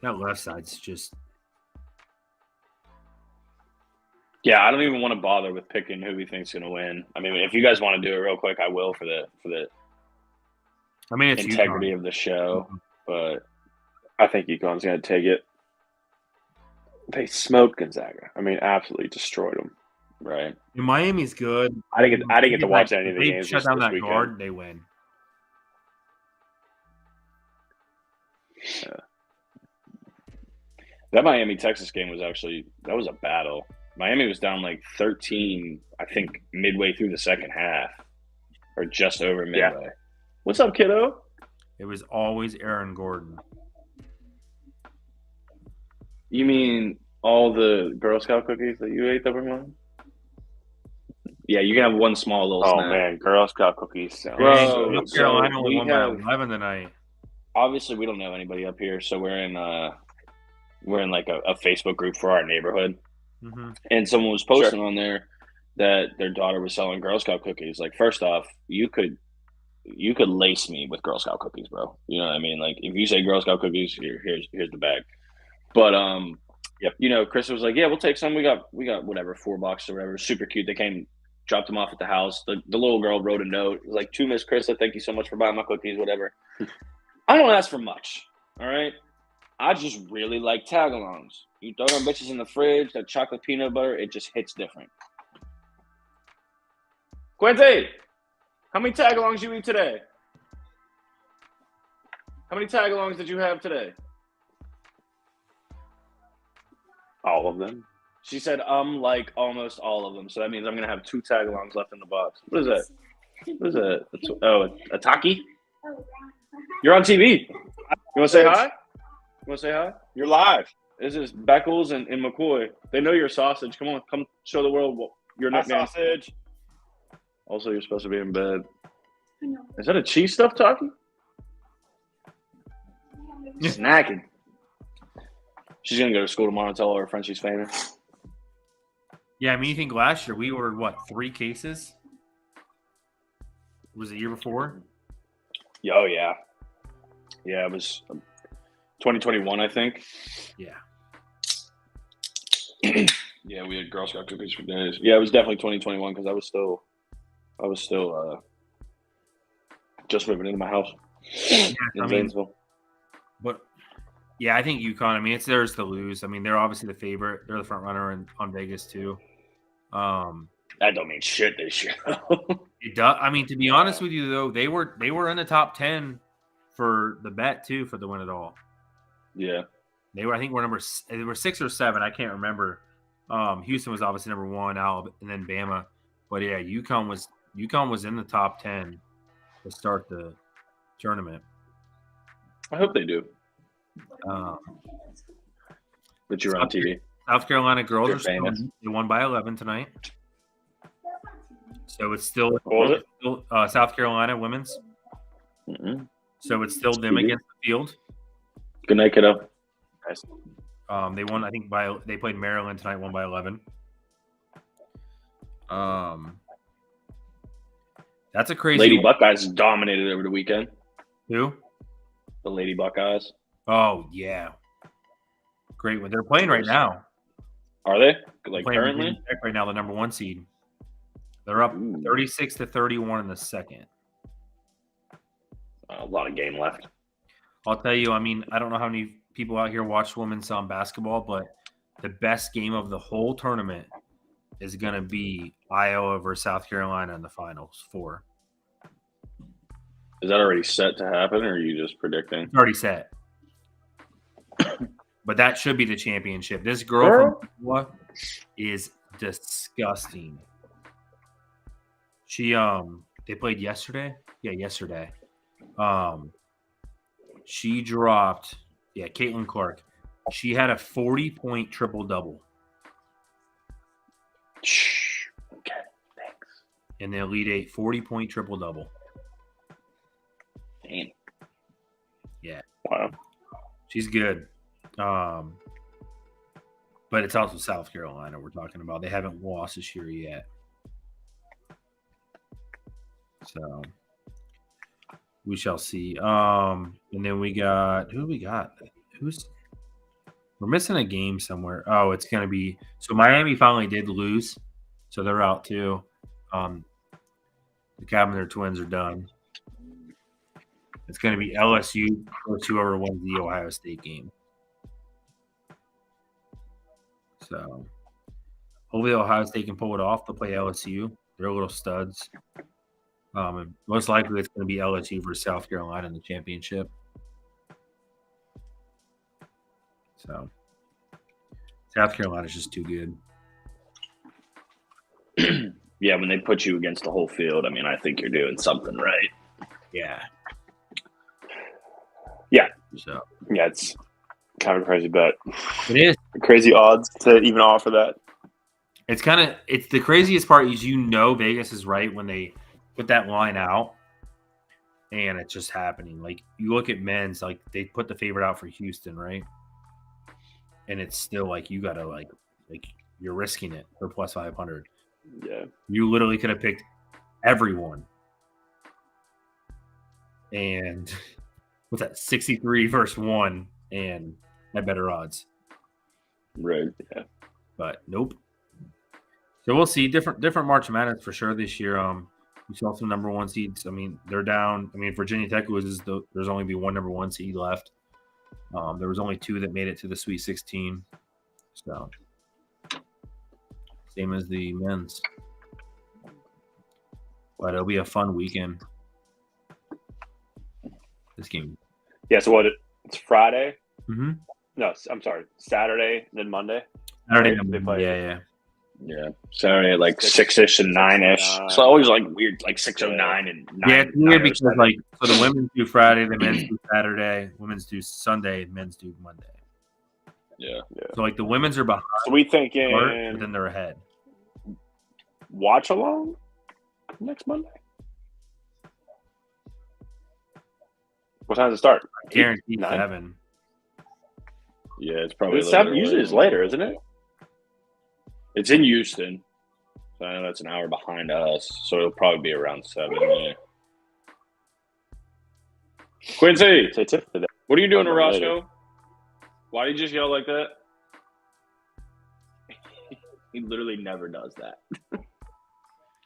left side's just. Yeah, I don't even want to bother with picking who we think's going to win. I mean, if you guys want to do it real quick, I will for the I mean, it's integrity UConn. of the show. But I think UConn's going to take it. They smoked Gonzaga. I mean, absolutely destroyed them. right. And Miami's good. I didn't get to watch any of the They games shut this down that weekend. guard, they win. That Miami Texas game was a battle. Miami was down like 13, I think, midway through the second half, or just over midway. Yeah. What's up, kiddo? It was always Aaron Gordon. You mean all the Girl Scout cookies that you ate that were mine? Yeah, you can have one small little Oh snack. man, Girl Scout cookies sound Bro, so Dang, so North good. Carolina we won by have- 11 tonight. Obviously, we don't know anybody up here, so we're in like a Facebook group for our neighborhood, Mm-hmm. and someone was posting on there that their daughter was selling Girl Scout cookies. Like, first off, you could lace me with Girl Scout cookies, bro. You know what I mean? Like, if you say Girl Scout cookies, here's the bag. But Yep. you know, Chris was like, "Yeah, we'll take some. We got whatever, $4 or whatever. Super cute. They came, dropped them off at the house. The little girl wrote a note. It was like, to Miss Krista, thank you so much for buying my cookies, whatever." I don't ask for much. All right. I just really like tagalongs. You throw them bitches in the fridge, that chocolate peanut butter, it just hits different. Quinte, how many tagalongs you eat today? How many tagalongs did you have today? All of them. She said, like almost all of them. So that means I'm going to have 2 tag-alongs left in the box. What is that? What is that? A Taki? You're on TV. You want to say hi? You want to say hi? You're live. This is Beckles and McCoy. They know you're sausage. Come on, come show the world your Hi, nickname. sausage. Also, you're supposed to be in bed. Is that a cheese stuffed Taki? Snacking. She's going to go to school tomorrow and tell all her friends she's famous. Yeah, I mean, you think last year we ordered, 3 cases? Was it the year before? Oh, yeah. Yeah, it was 2021, I think. Yeah. Yeah, we had Girl Scout cookies for days. Yeah, it was definitely 2021 because I was still just moving into my house in Zanesville. But yeah, I think UConn. I mean, it's theirs to lose. I mean, they're obviously the favorite. They're the front runner on Vegas too. That don't mean shit this year. It does. I mean, to be honest with you, though, they were in the top 10 for the bet too for the win it all. Yeah, they were. I think they were 6 or 7. I can't remember. Houston was obviously number 1, Alabama, and then Bama. But yeah, UConn was in the top 10 to start the tournament. I hope they do. But you're on TV. South Carolina girls They're are still, famous. they won by 11 tonight. So it's still, South Carolina women's. Mm-hmm. So it's still them against the field. Good night, kiddo. Nice. They won, I think, they played Maryland tonight, won by 11. That's a crazy Lady one. Buckeyes dominated over the weekend. Who? The Lady Buckeyes. Oh, yeah. Great one. They're playing right now. Are they? They're Like playing currently? Virginia Tech right now, the number 1 seed. They're up Ooh. 36-31 in the second. A lot of game left. I'll tell you, I mean, I don't know how many people out here watch women's basketball, but the best game of the whole tournament is going to be Iowa versus South Carolina in the Finals 4. Is that already set to happen, or are you just predicting? It's already set. But that should be the championship. This girl from Iowa is disgusting. She they played yesterday? Yeah, yesterday. She dropped Caitlin Clark. She had a 40-point triple-double. Okay, thanks. In the Elite 8, 40-point triple-double. Damn. Yeah. Wow. She's good. But it's also South Carolina we're talking about. They haven't lost this year yet. So we shall see. And then we got who we got? We're missing a game somewhere. Oh, it's gonna be so Miami finally did lose, so they're out too. The Cabinet Twins are done. It's gonna be LSU versus whoever wins the Ohio State game. So hopefully Ohio State can pull it off. They'll play LSU. They're little studs. And most likely it's going to be LSU versus South Carolina in the championship. So South Carolina's just too good. Yeah, when they put you against the whole field, I mean, I think you're doing something right. Yeah. Yeah. So Yeah, it's kind of a crazy bet. it is. Crazy odds to even offer that. It's the craziest part is Vegas is right when they put that line out, and it's just happening. Like you look at men's, like they put the favorite out for Houston, right? And it's still like you gotta like you're risking it for plus 500. Yeah. You literally could have picked everyone, and what's that? 63 versus 1, and at better odds. Right. Yeah. But nope. So we'll see. Different March Madness for sure this year. We saw some number 1 seeds. I mean, they're down. I mean, Virginia Tech there's only be one number 1 seed left. There was only 2 that made it to the Sweet 16. So same as the men's. But it'll be a fun weekend. This game. Yeah. So it's Friday? Mm-hmm. No, I'm sorry. Saturday, then Monday. Saturday. They play. Yeah. Saturday at like 6-ish and 9-ish. So it's always like weird, like 6:09 and 9. Yeah, it's weird because 9:07. like so the women's do Friday, the men's do Saturday, women's do Sunday, men's do Monday. Yeah. So like the women's are behind, So we but thinking then they're ahead. watch along next Monday. What time does it start? Guaranteed 9? 7. Yeah, it's probably It's a little 7. Usually early. it's later, isn't it? It's in Houston. So I know that's an hour behind us. So it'll probably be around 7. Yeah. Quincy, Say tip today. what are you doing to Later. Roscoe? Why did you just yell like that? He literally never does that.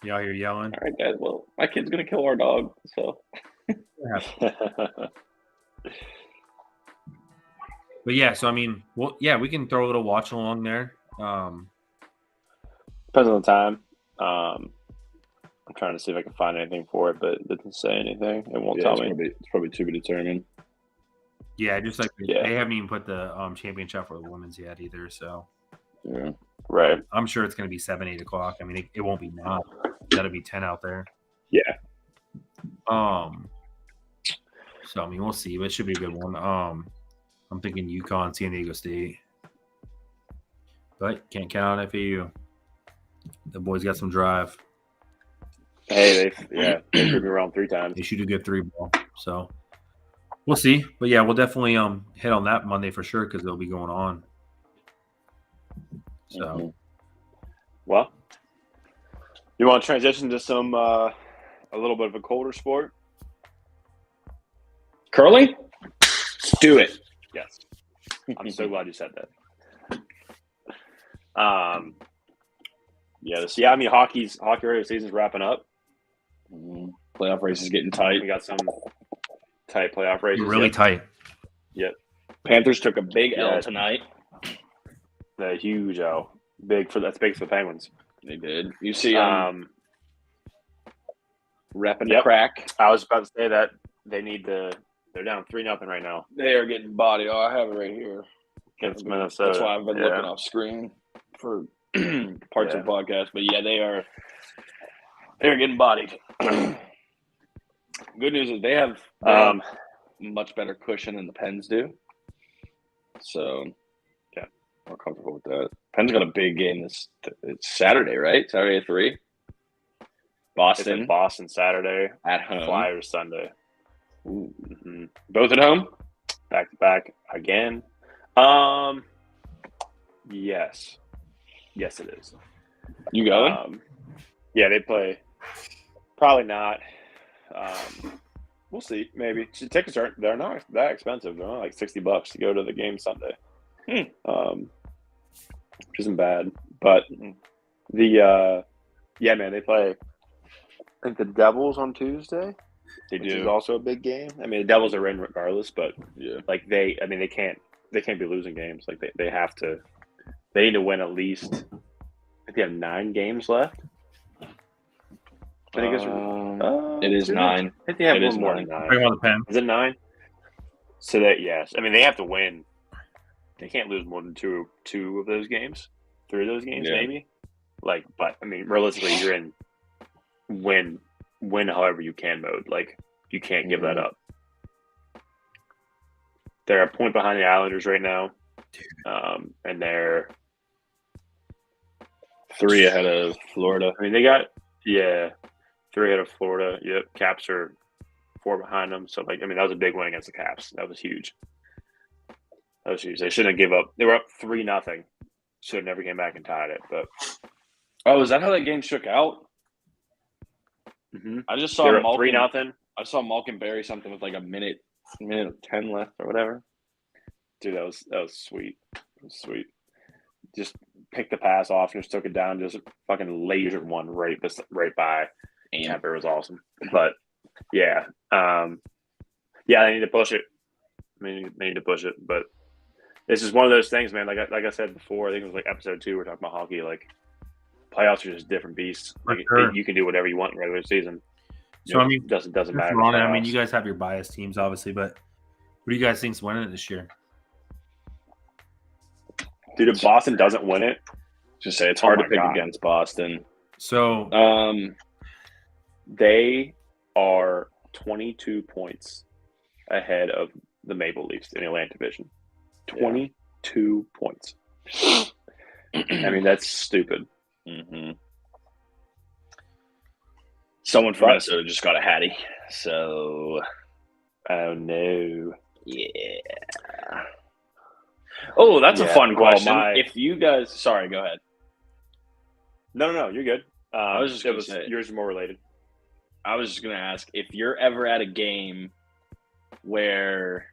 Y'all hear yelling? All right, guys. Well, my kid's going to kill our dog. So But yeah, so I mean, well, yeah, we can throw a little watch along there. Depends on the time. I'm trying to see if I can find anything for it, but it didn't say anything. It won't tell me. It's probably to be determined. Yeah, just like Yeah. they haven't even put the championship for the women's yet either. So Yeah. Right. I'm sure it's going to be 7, 8 o'clock. I mean, it won't be 9. That'll be 10 out there. Yeah. So I mean, we'll see, but it should be a good one. I'm thinking UConn, San Diego State, but can't count on FAU. The boys got some drive. Hey, they threw me around 3 times. They shoot a good 3 ball. So we'll see. But yeah, we'll definitely hit on that Monday for sure because they'll be going on. So Well, you want to transition to some a little bit of a colder sport? Curling? Do it. Yes. I'm so glad you said that. Yeah, I mean hockey regular season's wrapping up. Playoff race is getting tight. We got some tight playoff races. really tight. Yep. Panthers took a big Yeah. L tonight. The huge L. That's big for the Penguins. They did. You see Um repping yep. the crack. I was about to say that they're down 3-0 right now They are getting bodied. Oh, I have it right here. against Minnesota. That's why I've been looking off screen for parts of the podcast. But yeah, they're getting bodied. Good news is they have much better cushion than the Pens do. So yeah, more comfortable with that. Pens got a big game it's Saturday, right? Saturday at 3. Boston. It's Boston Saturday. At home. Flyers Sunday. Ooh. Mm-hmm. Both at home? Back to back again. Yes. Yes, it is. You going? Yeah, they play. Probably not. We'll see. Maybe tickets they're not that expensive. They're only like $60 to go to the game Sunday. Which isn't bad. But the man, they play. I think the Devils on Tuesday. They Which do. is also a big game. I mean, the Devils are in regardless, but Yeah. like they can't be losing games. Like they have to. They need to win at least. I think they have 9 games left. I think It is 9. I think they have It is one more 9. than 9. Bring on the pen. Is it 9? So that yes, I mean they have to win. They can't lose more than two of those games, 3 of those games Yeah. maybe. Like, but I mean, realistically, you're in win however you can mode. Like you can't give that up. They're a point behind the Islanders right now, and they're 3 ahead of Florida. I mean, they got 3 ahead of Florida. Yep, Caps are 4 behind them. So, like, I mean, that was a big win against the Caps. That was huge. They shouldn't have give up. They were up 3-0. Should have never came back and tied it. But Oh, is that how that game shook out? I just saw they're up Malkin. 3-0. I saw Malkin bury something with like a minute 10 left or whatever. Dude, that was sweet. It was sweet. Just picked the pass off and just took it down. Just fucking lasered one right by. Tampa. It was awesome. But yeah, they need to push it. They need to push it. But this is one of those things, man. Like I said before, I think it was like episode 2. We're talking about hockey. Like playoffs are just different beasts. Like sure. you can do whatever you want in regular season. So I mean, it doesn't matter. I mean, you guys have your biased teams, obviously, but who do you guys think's winning it this year? Dude, if Boston doesn't win it, just say it's hard to pick God. against Boston. So they are 22 points ahead of the Maple Leafs in the Atlantic Division. 22 points. I mean, that's stupid. Mm-hmm. Someone from Minnesota just got a Hattie. So, oh no. Yeah. Oh, that's a fun question. If you guys, sorry, go ahead. No, you're good. I was just going to say yours is more related. I was just going to ask if you're ever at a game where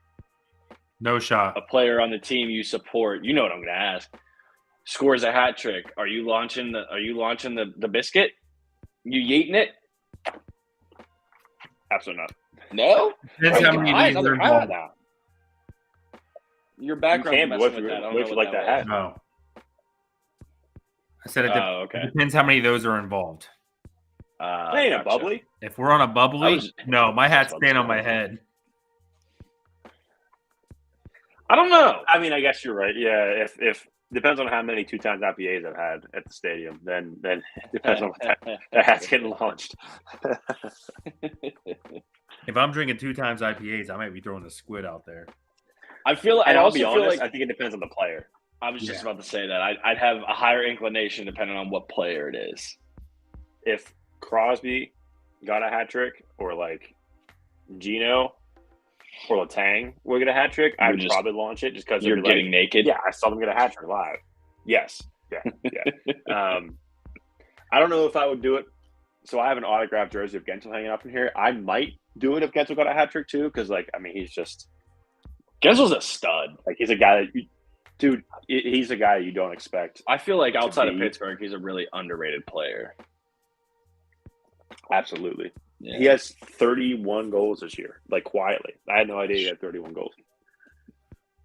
no shot, a player on the team you support, you know what I'm going to ask, scores a hat trick. Are you launching the biscuit? You yeeting it? Absolutely not. No. Depends how many are involved now. Your background you messing with that. I don't know what like that hat. No. I said it okay. Depends how many of those are involved. Ain't a bubbly. If we're on a bubbly, no, my hat's staying on my head. I don't know. I mean, I guess you're right. Yeah, if depends on how many 2 times IPAs I've had at the stadium, then it depends on what that hat's getting launched. If I'm drinking 2 times IPAs, I might be throwing the squid out there. I feel like, and I I'll also be feel honest, like I think it depends on the player. I was just about to say that I'd have a higher inclination depending on what player it is. If Crosby got a hat trick, or like Gino or Letang would get a hat trick, I would probably launch it just because you're getting naked. Yeah, I saw them get a hat trick live. Yes, yeah. I don't know if I would do it. So I have an autographed jersey of Gensel hanging up in here. I might do it if Gensel got a hat trick too, because he's just Gensel's a stud. Like he's a guy that he's a guy you don't expect. I feel like outside of Pittsburgh, he's a really underrated player. Absolutely. Yeah. He has 31 goals this year, like quietly. I had no idea he had 31 goals.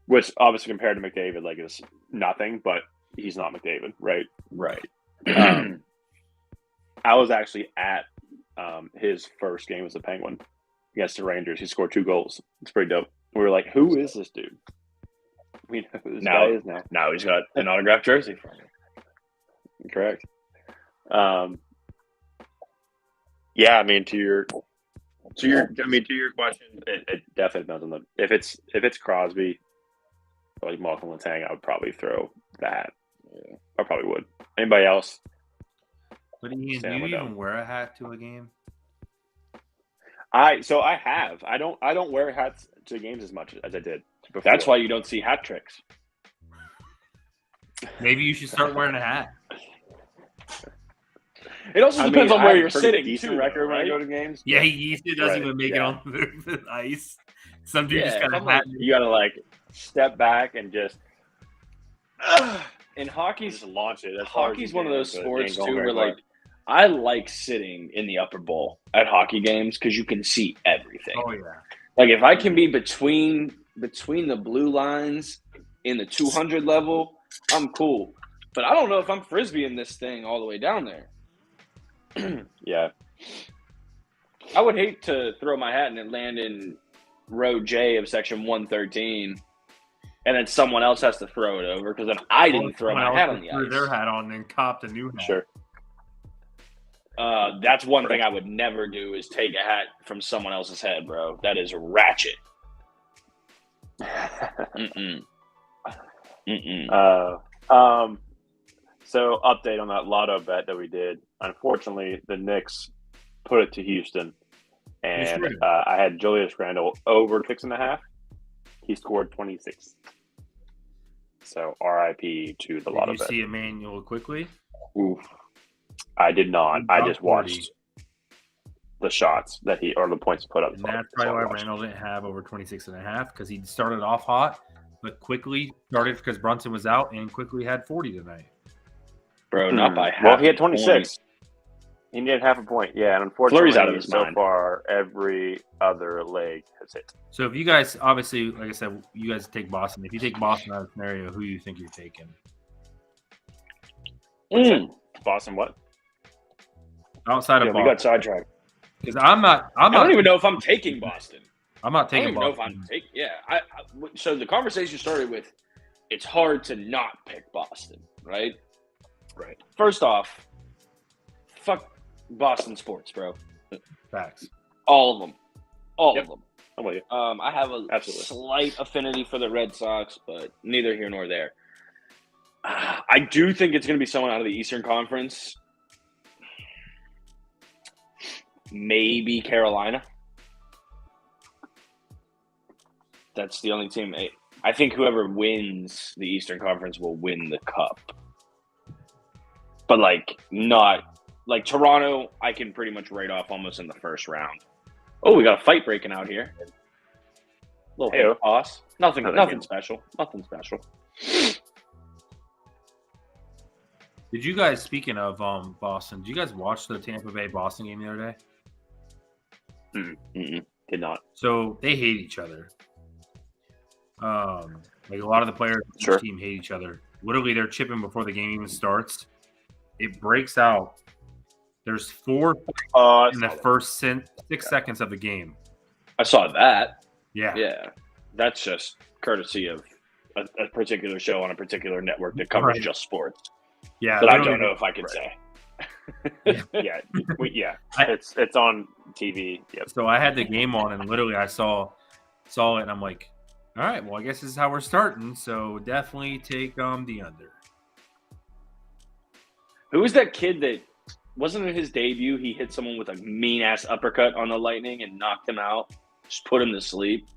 Which obviously compared to McDavid, like is nothing, but he's not McDavid, right? Right. I was actually at his first game as a Penguin against the Rangers. He scored 2 goals. It's pretty dope. We were like, who is this dude? We know who this guy is now. Now he's got an autographed jersey from him. Correct. Yeah, I mean to your question, it definitely depends on if it's Crosby or like Malcolm Letang, I would probably throw that. Yeah, I probably would. Anybody else? But do you even wear a hat to a game? I have. I don't wear hats to games as much as I did before. That's why you don't see hat tricks. Maybe you should start wearing a hat. It also depends on where you're sitting. Decent record when I go to games. Yeah, he doesn't even make it on the ice. Some dude just got a hat. You got to like step back and just. In hockey, just launch it. Hockey's one of those sports too where like I like sitting in the upper bowl at hockey games because you can see everything. Oh yeah. Like if I can be between the blue lines in the 200 level, I'm cool. But I don't know if I'm frisbeeing this thing all the way down there. Yeah. I would hate to throw my hat and it land in row J of section 113, and then someone else has to throw it over because then I didn't throw my hat on the ice. Threw their hat on and then copped a new hat. Sure. That's one thing I would never do is take a hat from someone else's head, bro. That is ratchet. So update on that lotto bet that we did. Unfortunately, the Knicks put it to Houston, and I had Julius Randle over 6.5. He scored 26. So RIP to the lotto bet. Did you see Emmanuel quickly? Oof. I did not. I just watched the shots that the points he put up. And that's probably why Randall didn't have over 26.5 because he started off hot, but quickly started because Brunson was out and quickly had 40 tonight. Bro, not by half. Well, he had 26. He needed half a point. Yeah, and unfortunately, Fleury's out of his mind. Far, every other leg has hit. So if you guys, obviously, like I said, you guys take Boston. If you take Boston out of the scenario, who do you think you're taking? Boston what? Outside of Boston. We got sidetracked. Because I'm not. I don't even know if I'm taking Boston. I'm not taking Boston. I don't even know if I'm taking. Yeah. So the conversation started with it's hard to not pick Boston, right? Right. First off, fuck Boston sports, bro. Facts. All of them. All Yep. of them. I'm with you. I have a Absolutely. slight affinity for the Red Sox, but neither here nor there. I do think it's going to be someone out of the Eastern Conference. Maybe Carolina. That's the only team. I think whoever wins the Eastern Conference will win the Cup. But, not – Toronto, I can pretty much write off almost in the first round. Oh, we got a fight breaking out here. Little Hey-o. hip toss. Nothing Nothing special. Nothing special. Did you guys, speaking of Boston, did you guys watch the Tampa Bay Boston game the other day? Did not. So they hate each other. A lot of the players on Sure. each team hate each other. Literally, they're chipping before the game even starts. It breaks out. There's 4 in the first 6 seconds of the game. I saw that. Yeah. Yeah. That's just courtesy of a particular show on a particular network that covers Right. just sports. Yeah. That I literally- don't know if I can say. Yeah. It's on TV. Yep. So I had the game on, and literally I saw it, and I'm like, all right, well, I guess this is how we're starting. So definitely take the under. Who was that kid that wasn't it his debut? He hit someone with a mean ass uppercut on the Lightning and knocked him out. Just put him to sleep.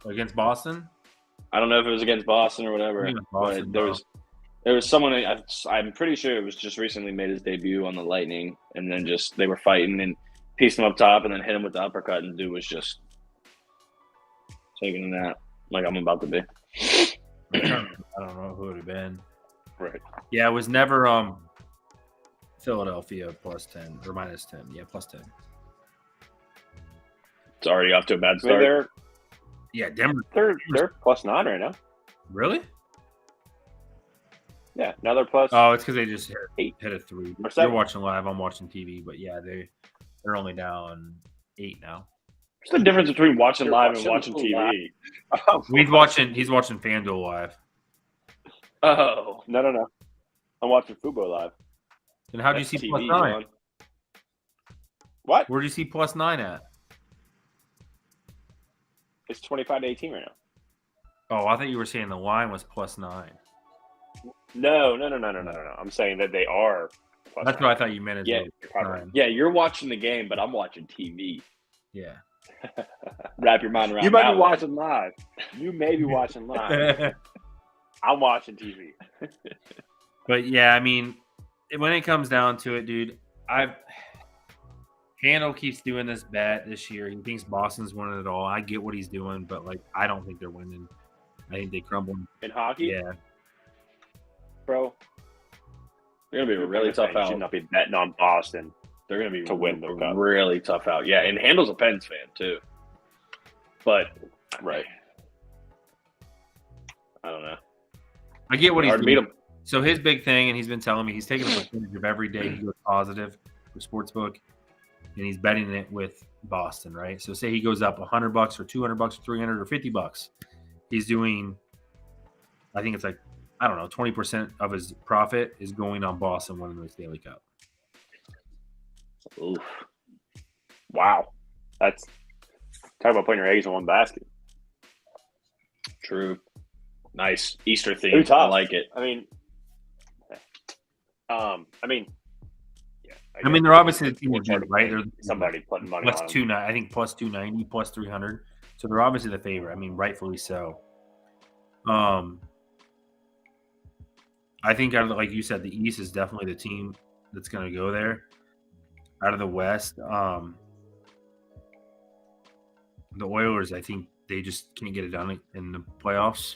Against Boston? I don't know if it was against Boston or whatever. I think it was Boston, but there was someone. I'm pretty sure it was just recently made his debut on the Lightning, and then they were fighting and pieced him up top, and then hit him with the uppercut, and dude was just taking a nap like I'm about to be. I don't know who it would have been. Right. Yeah, it was never Philadelphia plus 10 or minus 10. Yeah, plus 10. It's already off to a bad I mean, start. Yeah, Denver. they're plus 9 right now. Really? Yeah. Now they're plus. Oh, it's because they just Eight. hit a 3. Or They're 7. watching live. I'm watching TV, but yeah, they're only down 8 now. What's the difference between watching You're live and watching watching TV? He's watching FanDuel live. Oh, No. I'm watching Fubo live. Then how'd you that's see plus TV, 9? John. What? Where'd you see plus 9 at? It's 25-18 right now. Oh, I thought you were saying the line was plus 9. No. I'm saying that they are. Plus That's 9. what I thought you meant. As Yeah. well. 9. Yeah, you're watching the game, but I'm watching TV. Yeah. Wrap your mind around. You might that be one. watching live. You may be watching live. I'm watching TV. But yeah, I mean, when it comes down to it, dude, Handel keeps doing this bet this year. He thinks Boston's winning it all. I get what he's doing, but I don't think they're winning. I think they crumble. In hockey, Yeah. bro. They're gonna be a really tough You out. should not be betting on Boston. They're gonna be to win the cup. really tough out. Yeah, and Handel's a Pens fan too. But Right. I don't know. I get what he's Hard to beat doing. him. So his big thing, and he's been telling me, he's taking a percentage of every day he goes positive for sportsbook, and he's betting it with Boston, right? So say he goes up $100 or $200 or $300 or $50, he's doing, I think it's 20% of his profit is going on Boston winning the Stanley Cup. Oof. Wow. That's talk about putting your eggs in one basket. True. Nice Easter theme. Too tough. I like it. I mean, yeah. I mean, they're obviously the team to beat, right? They're Somebody putting money plus on them. 290, I think plus 290, plus 300. So they're obviously the favorite. I mean, rightfully so. I think out of like you said, the East is definitely the team that's going to go there. Out of the West, the Oilers, I think they just can't get it done in the playoffs.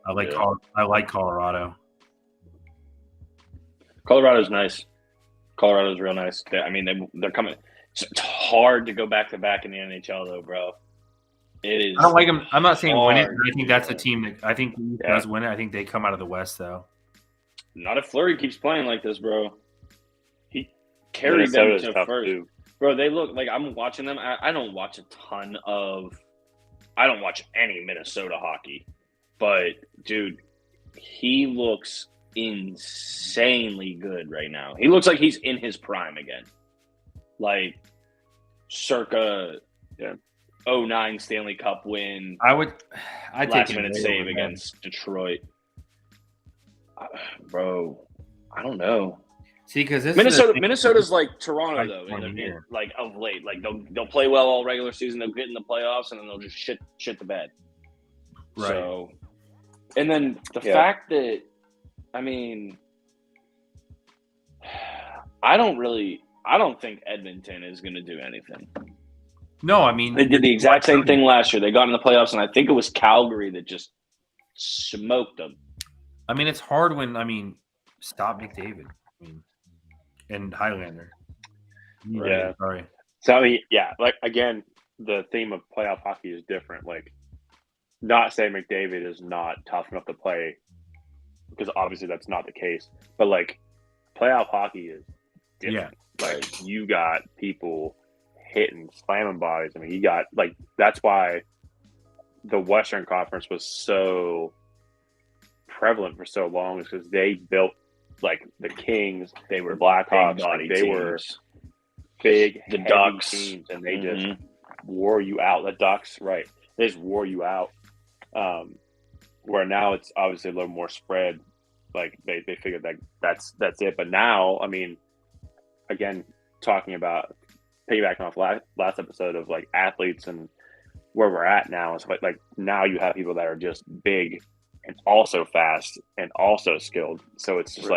I like Colorado. Colorado's nice. Colorado's real nice. They're coming. It's hard to go back to back in the NHL though, bro. It is. I don't like them. I'm not saying win it. hard. But I think that's a team that I think the East does win it. I think they come out of the West though. Not if Fleury keeps playing like this, bro. He carried them Minnesota's to tough, first. too. Bro, they look like I'm watching them. I don't watch I don't watch any Minnesota hockey. But, dude, he looks insanely good right now. He looks like he's in his prime again. Like circa 09 Stanley Cup win. I'd last take minute save against Detroit. Bro, I don't know. See, because Minnesota's like Toronto though, here. like of late. Like they'll play well all regular season. They'll get in the playoffs and then they'll just shit the bed. Right. So, and then the fact that, I mean, I don't think Edmonton is going to do anything. No, I mean, they did the exact same thing last year. They got in the playoffs, and I think it was Calgary that just smoked them. I mean, it's hard when stop McDavid. And Highlander. Yeah. Sorry. So like again, the theme of playoff hockey is different. Like, not saying McDavid is not tough enough to play, because obviously that's not the case. But like, playoff hockey is different. Yeah. Like, you got people hitting, slamming bodies. I mean, you got that's why the Western Conference was so prevalent for so long, is because they built the Kings, they were Blackhawks, they were big, the Ducks teams, and they just wore you out. The Ducks, right? They just wore you out. Where now it's obviously a little more spread. Like they figured that's it. But now, I mean, again, talking about piggybacking off last episode of like athletes and where we're at now, is like now you have people that are just big and also fast and also skilled. So it's just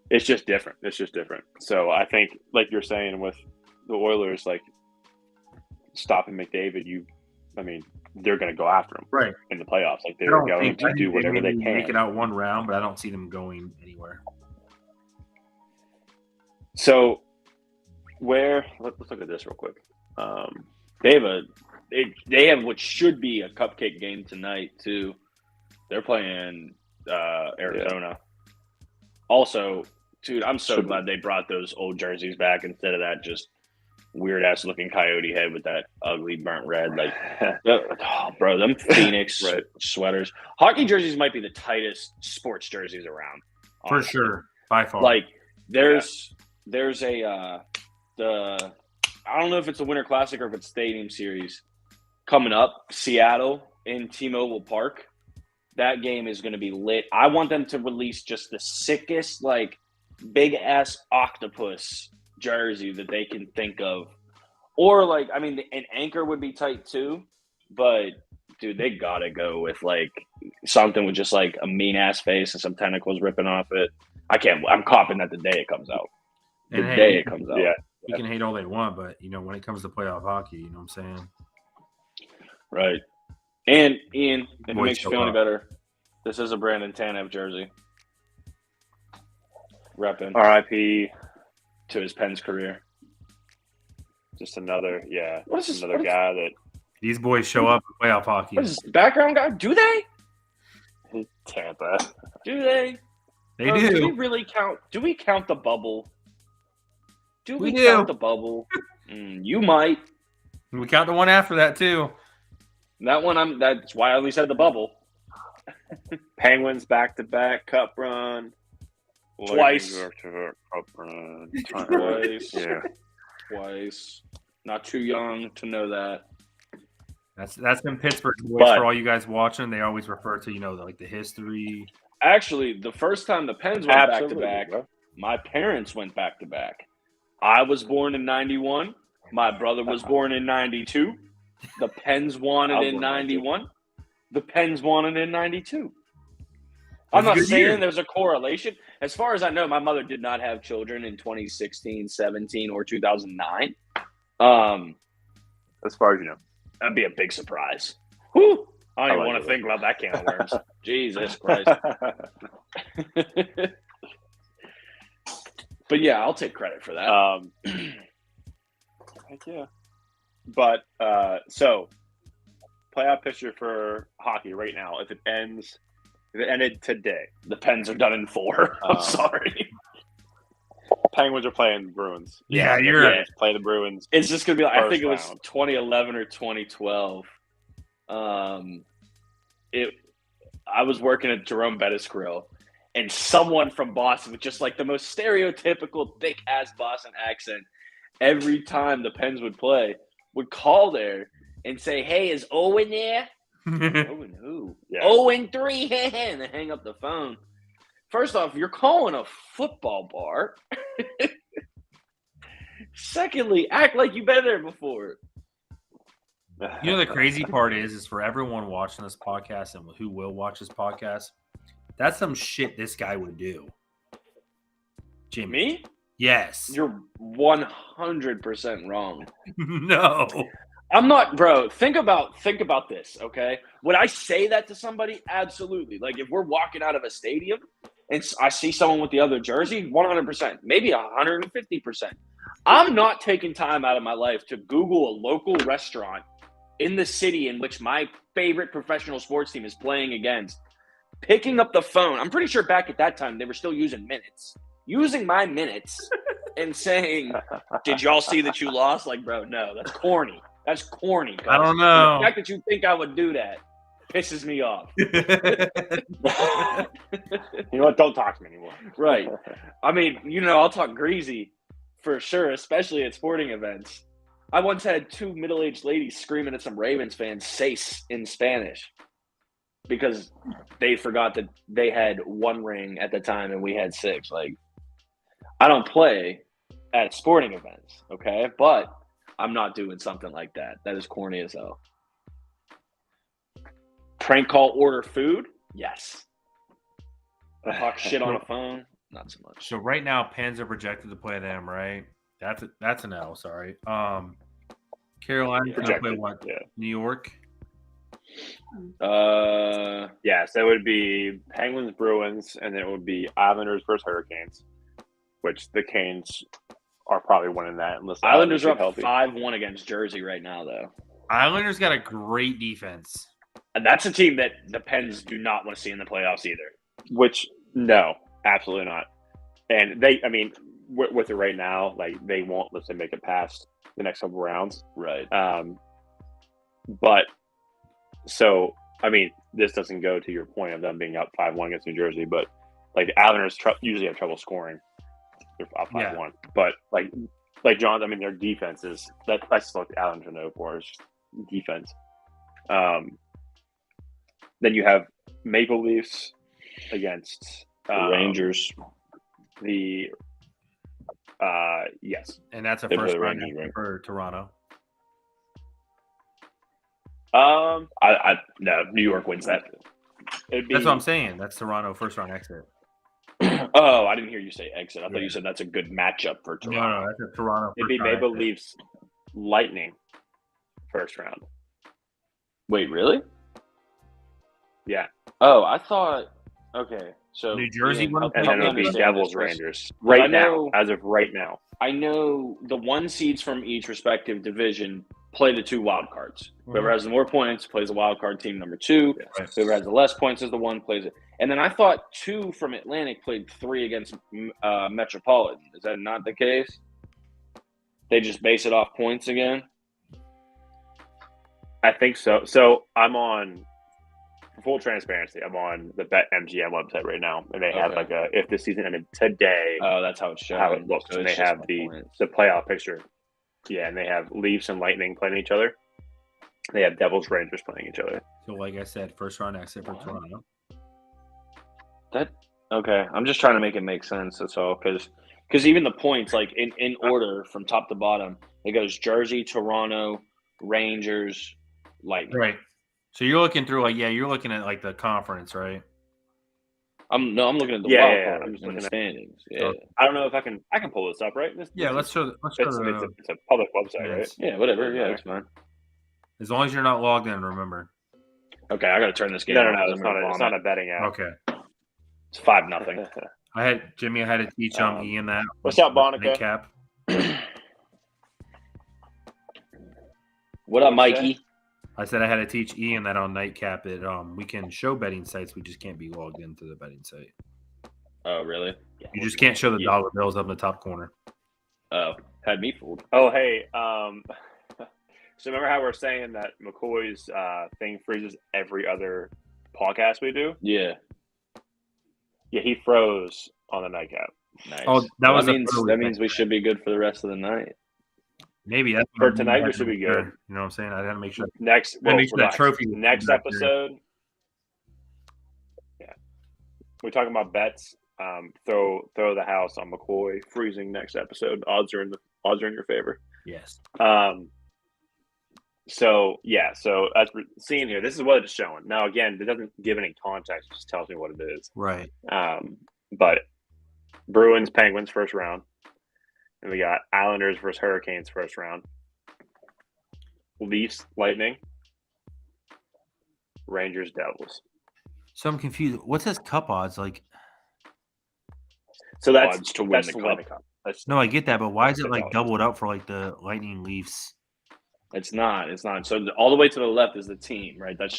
it's just different. It's just different. So I think, like you're saying with the Oilers, like stopping McDavid, they're going to go after him in the playoffs. Like they're going to do whatever they can. Make it out one round, but I don't see them going anywhere. So let's look at this real quick. They have what should be a cupcake game tonight too. They're playing Arizona. Yeah. Also, dude, I'm so glad they brought those old jerseys back instead of that just weird ass looking coyote head with that ugly burnt red. Like, bro, them Phoenix sweaters. Hockey jerseys might be the tightest sports jerseys around. Honestly. For sure, by far. Like, there's a I don't know if it's a Winter Classic or if it's Stadium Series coming up. Seattle in T-Mobile Park. That game is going to be lit. I want them to release just the sickest, like, big-ass octopus jersey that they can think of. Or, like, I mean, an anchor would be tight, too. But, dude, they got to go with, like, something with just, like, a mean-ass face and some tentacles ripping off it. I'm copping that the day it comes out. It comes out. Yeah. You can hate all they want, but, when it comes to playoff hockey, you know what I'm saying? Right. And Ian, if it makes you feel any better, this is a Brandon Tanev jersey. Repping. R.I.P. to his Pens career. Just another guy that these boys show up in playoff hockey. What is this, background guy? Do they? Tampa. Do they? They do. Do we really count? Do we count the bubble? Do we count the bubble? You might. We count the one after that too. That one, that's why I only said the bubble. Penguins back-to-back cup run. Twice. Cup run. Twice. Yeah. Twice. Not too young to know that. That's been Pittsburgh boys for all you guys watching. They always refer to, the history. Actually, the first time the Pens went back-to-back, my parents went back-to-back. I was born in 91. My brother was born in 92. The Pens won it in 91. The Pens won it in 92. I'm not saying there's a correlation. As far as I know, my mother did not have children in 2016, 17, or 2009. As far as you know. That'd be a big surprise. Whew. I don't even want to think about that can of worms. Jesus Christ. But yeah, I'll take credit for that. Heck yeah. But so playoff picture for hockey right now. If it ended today, the Pens are done in 4. I'm sorry. Penguins are playing the Bruins. Yeah, you're right. Play the Bruins. It's just gonna be like, I think it was 2011 or 2012. I was working at Jerome Bettis Grill, and someone from Boston with just like the most stereotypical thick ass Boston accent, every time the Pens would play, would call there and say, "Hey, is Owen there?" Owen who? Yeah. Owen 3, and then hang up the phone. First off, you're calling a football bar. Secondly, act like you've been there before. You know, the crazy part is for everyone watching this podcast and who will watch this podcast, that's some shit this guy would do. Jimmy. Me? Yes. You're 100% wrong. No. I'm not, bro. Think about this, okay? Would I say that to somebody? Absolutely. Like if we're walking out of a stadium and I see someone with the other jersey, 100%, maybe 150%. I'm not taking time out of my life to Google a local restaurant in the city in which my favorite professional sports team is playing against. Picking up the phone. I'm pretty sure back at that time they were still using minutes. Using my minutes and saying, "Did y'all see that you lost?" Like, bro, no, that's corny. That's corny. I don't know. The fact that you think I would do that pisses me off. You know what? Don't talk to me anymore. Right. I mean, I'll talk greasy for sure, especially at sporting events. I once had two middle-aged ladies screaming at some Ravens fans, "Seis" in Spanish, because they forgot that they had one ring at the time and we had 6. Like, I don't play at sporting events, okay? But I'm not doing something like that. That is corny as hell. Prank call, order food? Yes. Talk shit on a phone? Not so much. So right now, Pens are projected to play them, right? That's an L, sorry. Carolina's going to play what? Yeah. New York? Yes, that would be Penguins, Bruins, and then it would be Islanders versus Hurricanes, which the Canes are probably winning that. Unless the Islanders are up healthy. 5-1 against Jersey right now, though. Islanders got a great defense. And that's a team that the Pens do not want to see in the playoffs either. Which, no, absolutely not. And with it right now, like they won't, let's say, make it past the next couple rounds. Right. But so, this doesn't go to your point of them being up 5-1 against New Jersey, but like the Islanders usually have trouble scoring. They're up 5-1. Yeah. But like John, their defense is that's what the Islanders are known for is defense. Then you have Maple Leafs against Rangers. Yes. And that's a They play first the round Rangers, right? for Toronto. No, New York wins that. It'd be, That's what I'm saying. That's Toronto first round exit. Oh, I didn't hear you say exit. I thought you said that's a good matchup for Toronto. No, that's a Toronto. It'd be first round Maple exit. Leafs Lightning first round. Wait, really? Yeah. Oh, I thought. Okay, so New Jersey won, And help then me it'll be understand Devils this first. Rangers. But I Right know- now, as of right now. I know the one seeds from each respective division play the 2 wild cards. Whoever has the more points plays the wild card team number 2. Right. Whoever has the less points is the one plays it. And then I thought 2 from Atlantic played 3 against Metropolitan. Is that not the case? They just base it off points again? I think so. So I'm on, for full transparency, I'm on the BetMGM website right now. And they have Okay. if the season ended today, Oh, that's how it's showing. how it looks. So And it's they just have by the points. playoff picture. Yeah, and they have Leafs and Lightning playing each other. They have Devils Rangers playing each other. So, like I said, first round exit for Toronto. Okay, I'm just trying to make it make sense. That's all, because even the points, like in order from top to bottom, it goes Jersey, Toronto, Rangers, Lightning. Right. So you're looking through you're looking at like the conference, right? I'm looking at the Yeah, wild yeah, card I'm just and the looking at- standings. Yeah, So- I don't know if I can pull this up, right? Yeah, let's show the It's a public website, Yeah, right? yeah, whatever. Yeah, that's fine. as long as you're not logged in, remember. Okay, I got to turn this game. No, off, it's 'cause I'm gonna not a vomit. betting app. Okay. It's 5-0. I had to teach Ian that. What's up, Bonica? Nightcap. What up, What'd you Mikey? I said I had to teach Ian that on Nightcap that we can show betting sites, we just can't be logged into the betting site. Oh, really? You just can't show the Yeah. dollar bills up in the top corner. Oh, had me fooled. Oh, hey. So remember how we're saying that McCoy's thing freezes every other podcast we do. Yeah. Yeah, he froze on the nightcap. Nice. Oh, that means we should be good for the rest of the night. Maybe that's for tonight. We should be good. You know what I'm saying? I got to make sure. Next, make sure that trophy. Next episode. Yeah, we're talking about bets. Throw the house on McCoy freezing next episode. Odds are in your favor. Yes. So as we're seeing here, this is what it's showing. Now again, it doesn't give any context; it just tells me what it is. Right. But Bruins, Penguins first round, and we got Islanders versus Hurricanes first round. Leafs, Lightning, Rangers, Devils. So I'm confused. What's his cup odds like? So that's odds to win the cup. No, I get that, but why is it like doubled up for like the Lightning, Leafs? It's not. So all the way to the left is the team, right? That's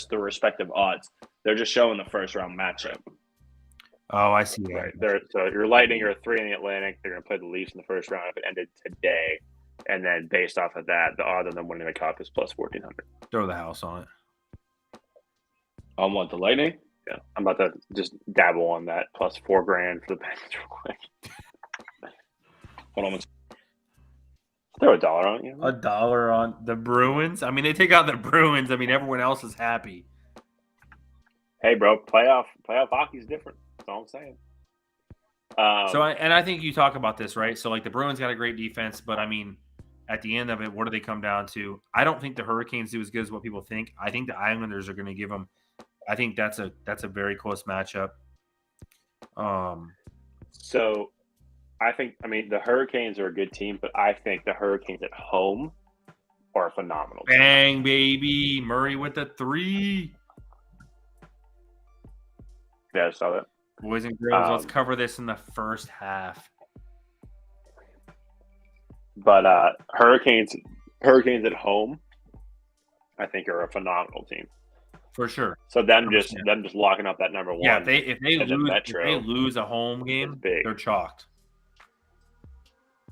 the respective odds. They're just showing the first round matchup. Oh, I see. Right. So your Lightning are a 3 in the Atlantic. They're going to play the Leafs in the first round if it ended today. And then based off of that, the odds of them winning the cup is plus 1,400. Throw the house on it. On what, the Lightning? Yeah. I'm about to just dabble on that plus $4,000 for the Penguins real quick. Hold on. Throw $1 on it. $1 on the Bruins? I mean, they take out the Bruins. I mean, everyone else is happy. Hey, bro, playoff hockey is different. That's all I'm saying. I think you talk about this, right? So, like, the Bruins got a great defense, but, I mean, at the end of it, what do they come down to? I don't think the Hurricanes do as good as what people think. I think the Islanders are going to give them – I think that's a very close matchup. So, the Hurricanes are a good team, but I think the Hurricanes at home are a phenomenal team. Bang, baby. Murray with the 3. Yeah, I saw that. Boys and girls, let's cover this in the first half. But Hurricanes at home, I think, are a phenomenal team for sure. So them just locking up that number one. Yeah, if they lose a home game, they're chalked.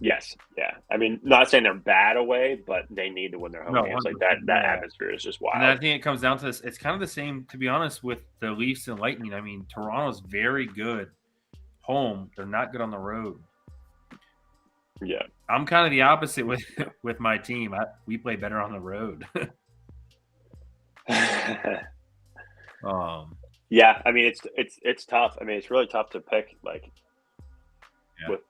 Yes, yeah. I mean, not saying they're bad away, but they need to win their home games. Like that atmosphere is just wild. And I think it comes down to this. It's kind of the same, to be honest, with the Leafs and Lightning. I mean, Toronto's very good home. They're not good on the road. Yeah, I'm kind of the opposite with my team. We play better on the road. Yeah, I mean it's tough. I mean, it's really tough to pick with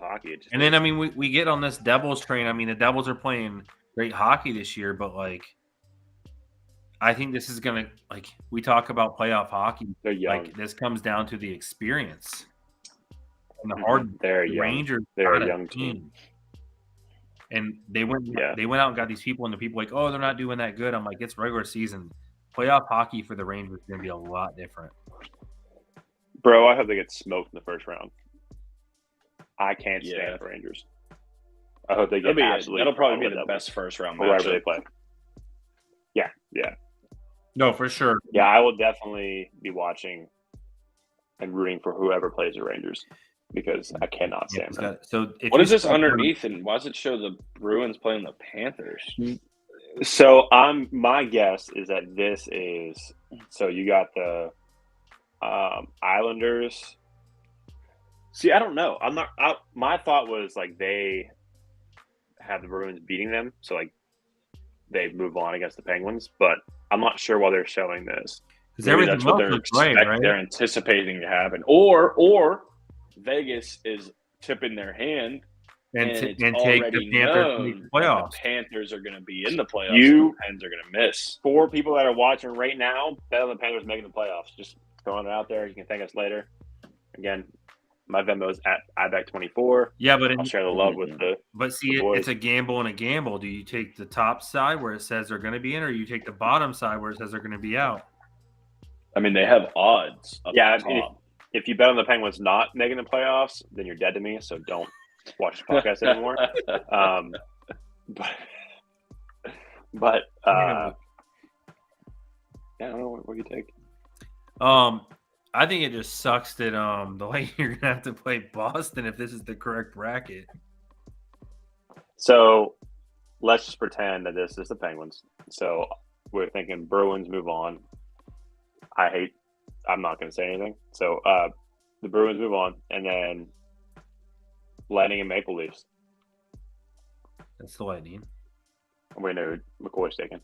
hockey. And then I mean we get on this Devils train. I mean, the Devils are playing great hockey this year, but like I think this is gonna, like, we talk about playoff hockey. They're young. Like, this comes down to the experience. And the Rangers, they're a young team. And they went out and got these people, and the people like, oh, they're not doing that good. I'm like, it's regular season. Playoff hockey for the Rangers is going to be a lot different. Bro, I hope they get smoked in the first round. I can't stand the Rangers. I hope they get that'll probably be the best first round matchup. Wherever they play. Yeah. No, for sure. Yeah, I will definitely be watching and rooting for whoever plays the Rangers, because I cannot stand them. So what is this underneath, and why does it show the Bruins playing the Panthers? So my guess is that this is, so you got the Islanders. See, I don't know. My thought was like they have the Bruins beating them, so like they move on against the Penguins, but I'm not sure why they're showing this. Because that's what they're anticipating to happen, or Vegas is tipping their hand and take the Panthers to the playoffs. The Panthers are going to be in the playoffs. The Pens are going to miss. 4 people that are watching right now bet on the Panthers making the playoffs. Just throwing it out there. You can thank us later. Again, my Venmo is at IBEC24. Yeah, but I'll share the love with the. But see, it's a gamble and a gamble. Do you take the top side where it says they're going to be in, or you take the bottom side where it says they're going to be out? I mean, they have odds. If you bet on the Penguins not making the playoffs, then you're dead to me. So don't watch the podcast anymore. But I don't know what you take. I think it just sucks that the Lightning are gonna have to play Boston if this is the correct bracket. So let's just pretend that this is the Penguins. So we're thinking Bruins move on. I'm not going to say anything. So the Bruins move on, and then Lightning and Maple Leafs. That's the Lightning. We know McCoy's taken.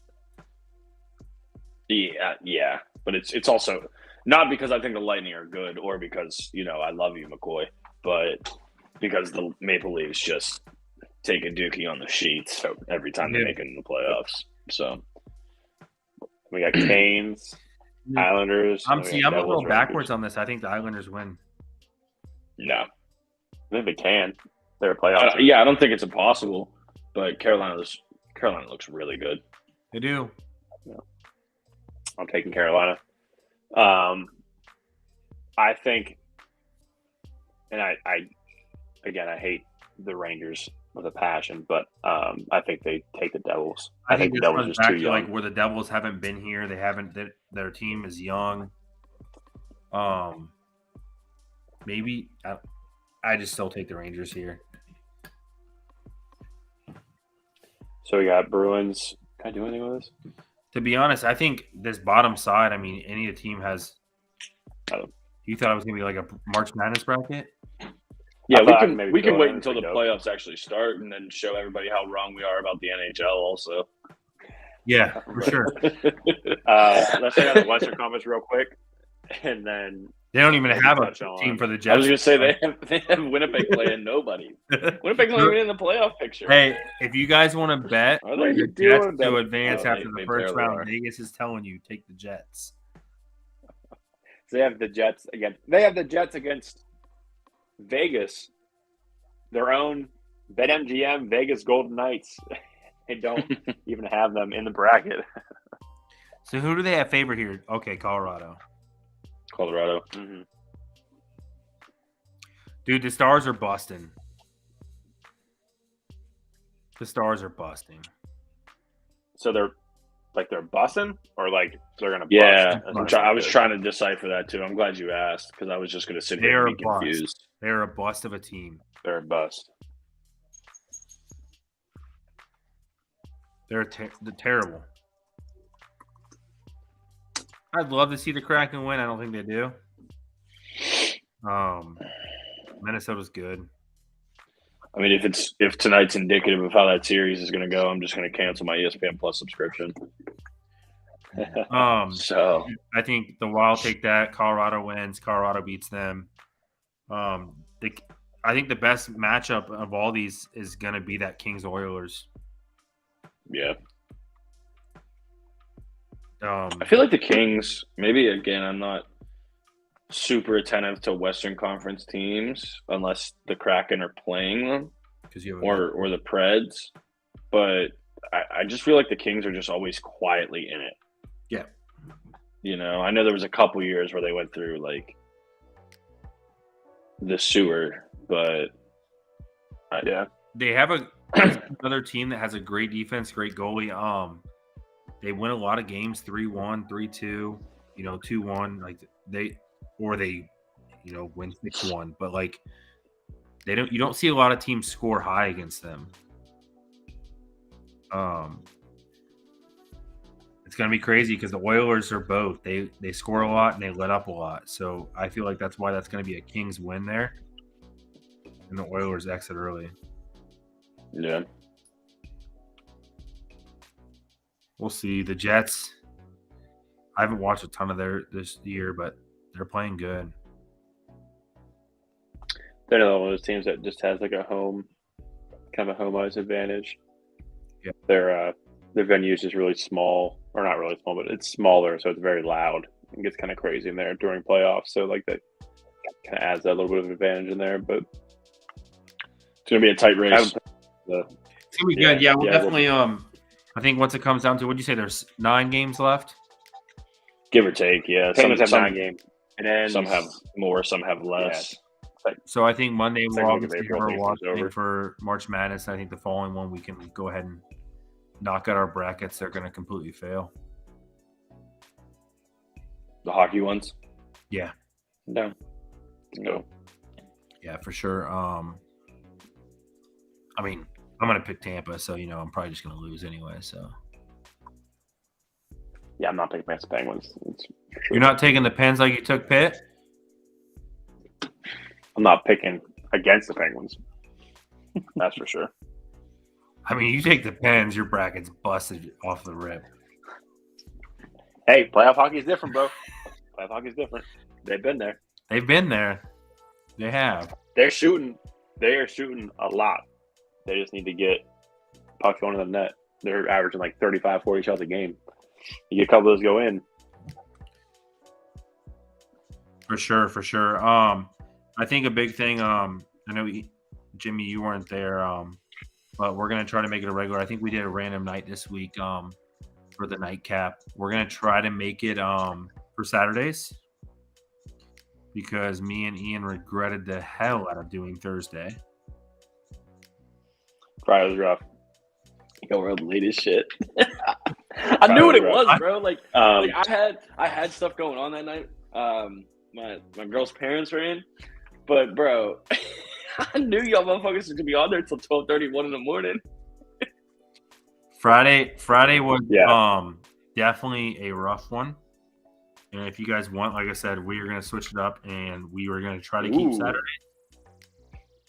Yeah, but it's also not because I think the Lightning are good or because I love you, McCoy, but because the Maple Leafs just take a dookie on the sheets every time they make it in the playoffs. So we got Canes, Islanders. I'm a little backwards on this. I think the Islanders win. No, I think they can. They're a playoff. I don't think it's impossible, but Carolina looks really good. They do. Yeah. I'm taking Carolina. I think, and I hate the Rangers with a passion, but I think they take the Devils. I think the Devils are just too young. Like where the Devils haven't been here, they haven't. Their team is young. Maybe I just still take the Rangers here. So we got Bruins. Can I do anything with this? To be honest, I think this bottom side. I mean, any team has. You thought it was gonna be like a March Madness bracket? Yeah, we can wait until the playoffs actually start and then show everybody how wrong we are about the NHL. Also. Yeah, for sure. Let's check out the Western Conference real quick, and then they don't even have a team for the Jets. I was going to say they have Winnipeg playing nobody. Winnipeg's not even in the playoff picture. Hey, if you guys want to bet the Jets to advance after the first round, Vegas is telling you take the Jets. So they have the Jets again. They have the Jets against Vegas, their own BetMGM Vegas Golden Knights. They don't even have them in the bracket. So who do they have favored here? Okay, Colorado. Mm-hmm. Dude, the Stars are busting. So they're busting, or like they're gonna. Yeah, I was trying to decipher that too. I'm glad you asked because I was just gonna sit here and be confused. They're a bust of a team. They're a bust. They're terrible. I'd love to see the Kraken win. I don't think they do. Minnesota's good. I mean, if tonight's indicative of how that series is going to go, I'm just going to cancel my ESPN Plus subscription. So I think the Wild take that. Colorado wins. Colorado beats them. I think the best matchup of all these is going to be that Kings Oilers. Yeah. I feel like the Kings, maybe again, I'm not super attentive to Western Conference teams unless the Kraken are playing them or the Preds. But I just feel like the Kings are just always quietly in it. Yeah. I know there was a couple years where they went through like the sewer, but they have another team that has a great defense, great goalie. They win a lot of games 3-1, 3-2, 2-1. Like they win 6-1. But like you don't see a lot of teams score high against them. It's gonna be crazy because the Oilers are both. They score a lot and they let up a lot. So I feel like that's why that's gonna be a Kings win there. And the Oilers exit early. Yeah. We'll see. The Jets, I haven't watched a ton of this year, but they're playing good. They're another one of those teams that just has like a home ice advantage. Yeah. Their venue is just really small, or not really small, but it's smaller, so it's very loud. It gets kind of crazy in there during playoffs. So like that kind of adds that little bit of advantage in there. But it's gonna be a tight race. It's gonna be good. Yeah, we'll definitely. I think once it comes down to, what'd you say? There's 9 games left, give or take. Yeah, some have 9 games, and then some have more, some have less. Yeah. So I think Monday we'll obviously have our watching for March Madness. I think the following one we can go ahead and knock out our brackets. They're going to completely fail. The hockey ones. Yeah. No. Let's go. Yeah, for sure. I mean, I'm going to pick Tampa, so I'm probably just going to lose anyway. So Yeah, I'm not picking against the Penguins. You're not taking the Pens like you took Pitt? I'm not picking against the Penguins. That's for sure. I mean, you take the Pens, your bracket's busted off the rip. Hey, playoff hockey is different, bro. Playoff hockey is different. They've been there. They've been there. They have. They're shooting. They are shooting a lot. They just need to get pucks going to the net. They're averaging like 35, 40 shots a game. You get a couple of those go in. For sure. I think a big thing, I know, Jimmy, you weren't there, but we're going to try to make it a regular. I think we did a random night this week for the nightcap. We're going to try to make it for Saturdays because me and Ian regretted the hell out of doing Thursday. Friday was rough. Yo, we're late as shit. I knew what it was, bro. Like I had stuff going on that night. My girl's parents were in, but bro, I knew y'all motherfuckers were gonna be on there till 12:31 in the morning. Friday was definitely a rough one. And if you guys want, like I said, we are gonna switch it up and we were gonna try to keep Saturday.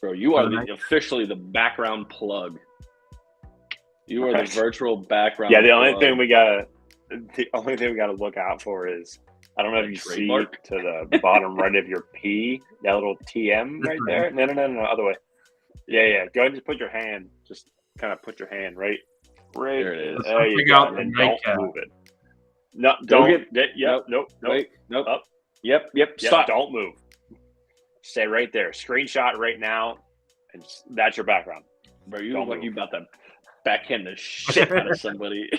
Bro, you are officially the background plug. You are the virtual background. Yeah, the only thing we gotta look out for is I don't know if you see to the bottom right of your P, that little TM right there. No, other way. Yeah. Go ahead and just put your hand. Just kind of put your hand right there. It is. There you go. And don't move it. No, don't get. Yep. Nope. Wait. Nope. Up. Yep. Stop. Don't move. Stay right there. Screenshot right now, and that's your background. Bro, you look like you about to backhand the shit out of somebody.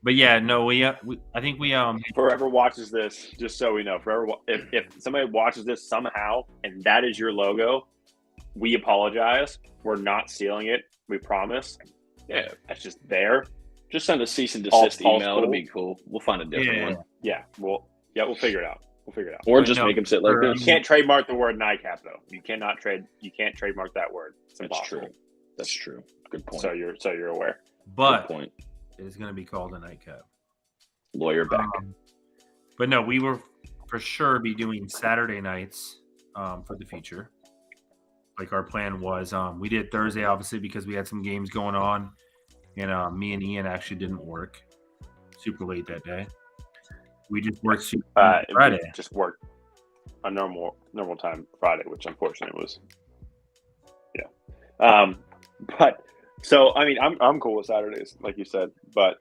But yeah, no, I think we Forever watches this, just so we know. If somebody watches this somehow and that is your logo, we apologize. We're not stealing it. We promise. Yeah, that's just there. Just send a cease and desist email. It'll be cool. We'll find a different one. Yeah, we'll figure it out. Or just make them sit like this. You can't trademark the word nightcap though. You can't trademark that word. It's impossible. That's true. Good point. So you're aware. But it is going to be called a nightcap. Lawyer back. But no, we will for sure be doing Saturday nights for the future. Like our plan was, we did Thursday obviously because we had some games going on, and me and Ian actually didn't work super late that day. We just worked Friday. We just worked a normal time Friday, which unfortunately was But so I mean, I'm cool with Saturdays, like you said. But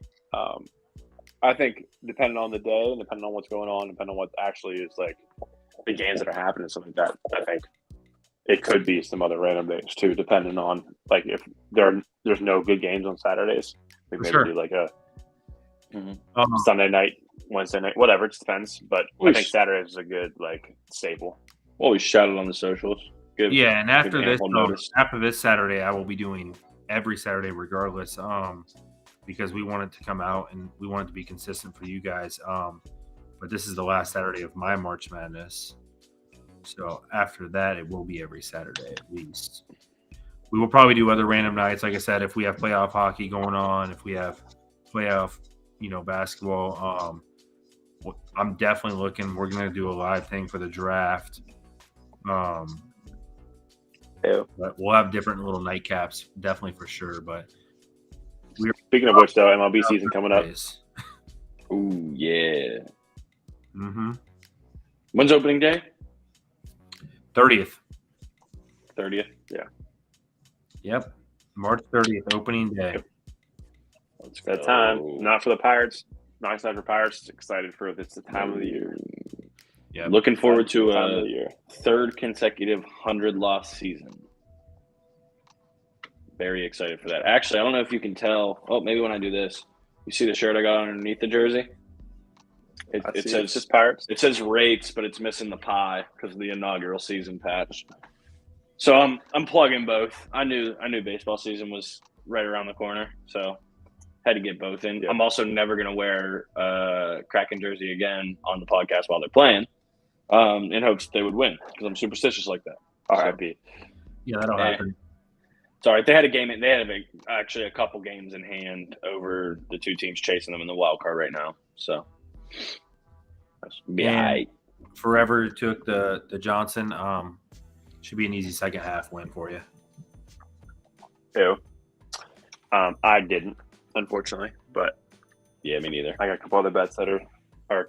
I think depending on the day and depending on what's going on, depending on what actually is like the games that are happening, something like that, I think it could be some other random days too, depending on like if there's no good games on Saturdays, we maybe do like a Sunday night, Wednesday night, whatever. It just depends. But I think Saturday is a good like staple. Always shout it on the socials. And after this Saturday, I will be doing every Saturday regardless, because we want it to come out and we want it to be consistent for you guys. But this is the last Saturday of my March Madness. So after that, it will be every Saturday at least. We will probably do other random nights. Like I said, if we have playoff hockey going on, if we have playoff, basketball, I'm definitely looking. We're going to do a live thing for the draft. But we'll have different little nightcaps, definitely for sure. But speaking of which, though, MLB season coming up. Ooh, yeah. Mm-hmm. When's opening day? 30th. 30th. Yeah. Yep. March 30th, opening day. It's that time. Not for the Pirates. Not excited for Pirates. Excited for it's the time of the year. Yeah. Looking forward to a third consecutive 100-loss season. Very excited for that. Actually, I don't know if you can tell. Oh, maybe when I do this. You see the shirt I got underneath the jersey? It says just Pirates. It says Rates, but it's missing the pie because of the inaugural season patch. So I'm plugging both. I knew baseball season was right around the corner, so had to get both in. Yeah. I'm also never gonna wear a Kraken jersey again on the podcast while they're playing, in hopes that they would win because I'm superstitious like that. R.I.P. Yeah, that'll happen. Sorry, they had a game. They have actually a couple games in hand over the two teams chasing them in the wild card right now. So, and Forever took the Johnson. Should be an easy second half win for you. Ew. I didn't, unfortunately, but yeah, me neither. I got a couple other bets that are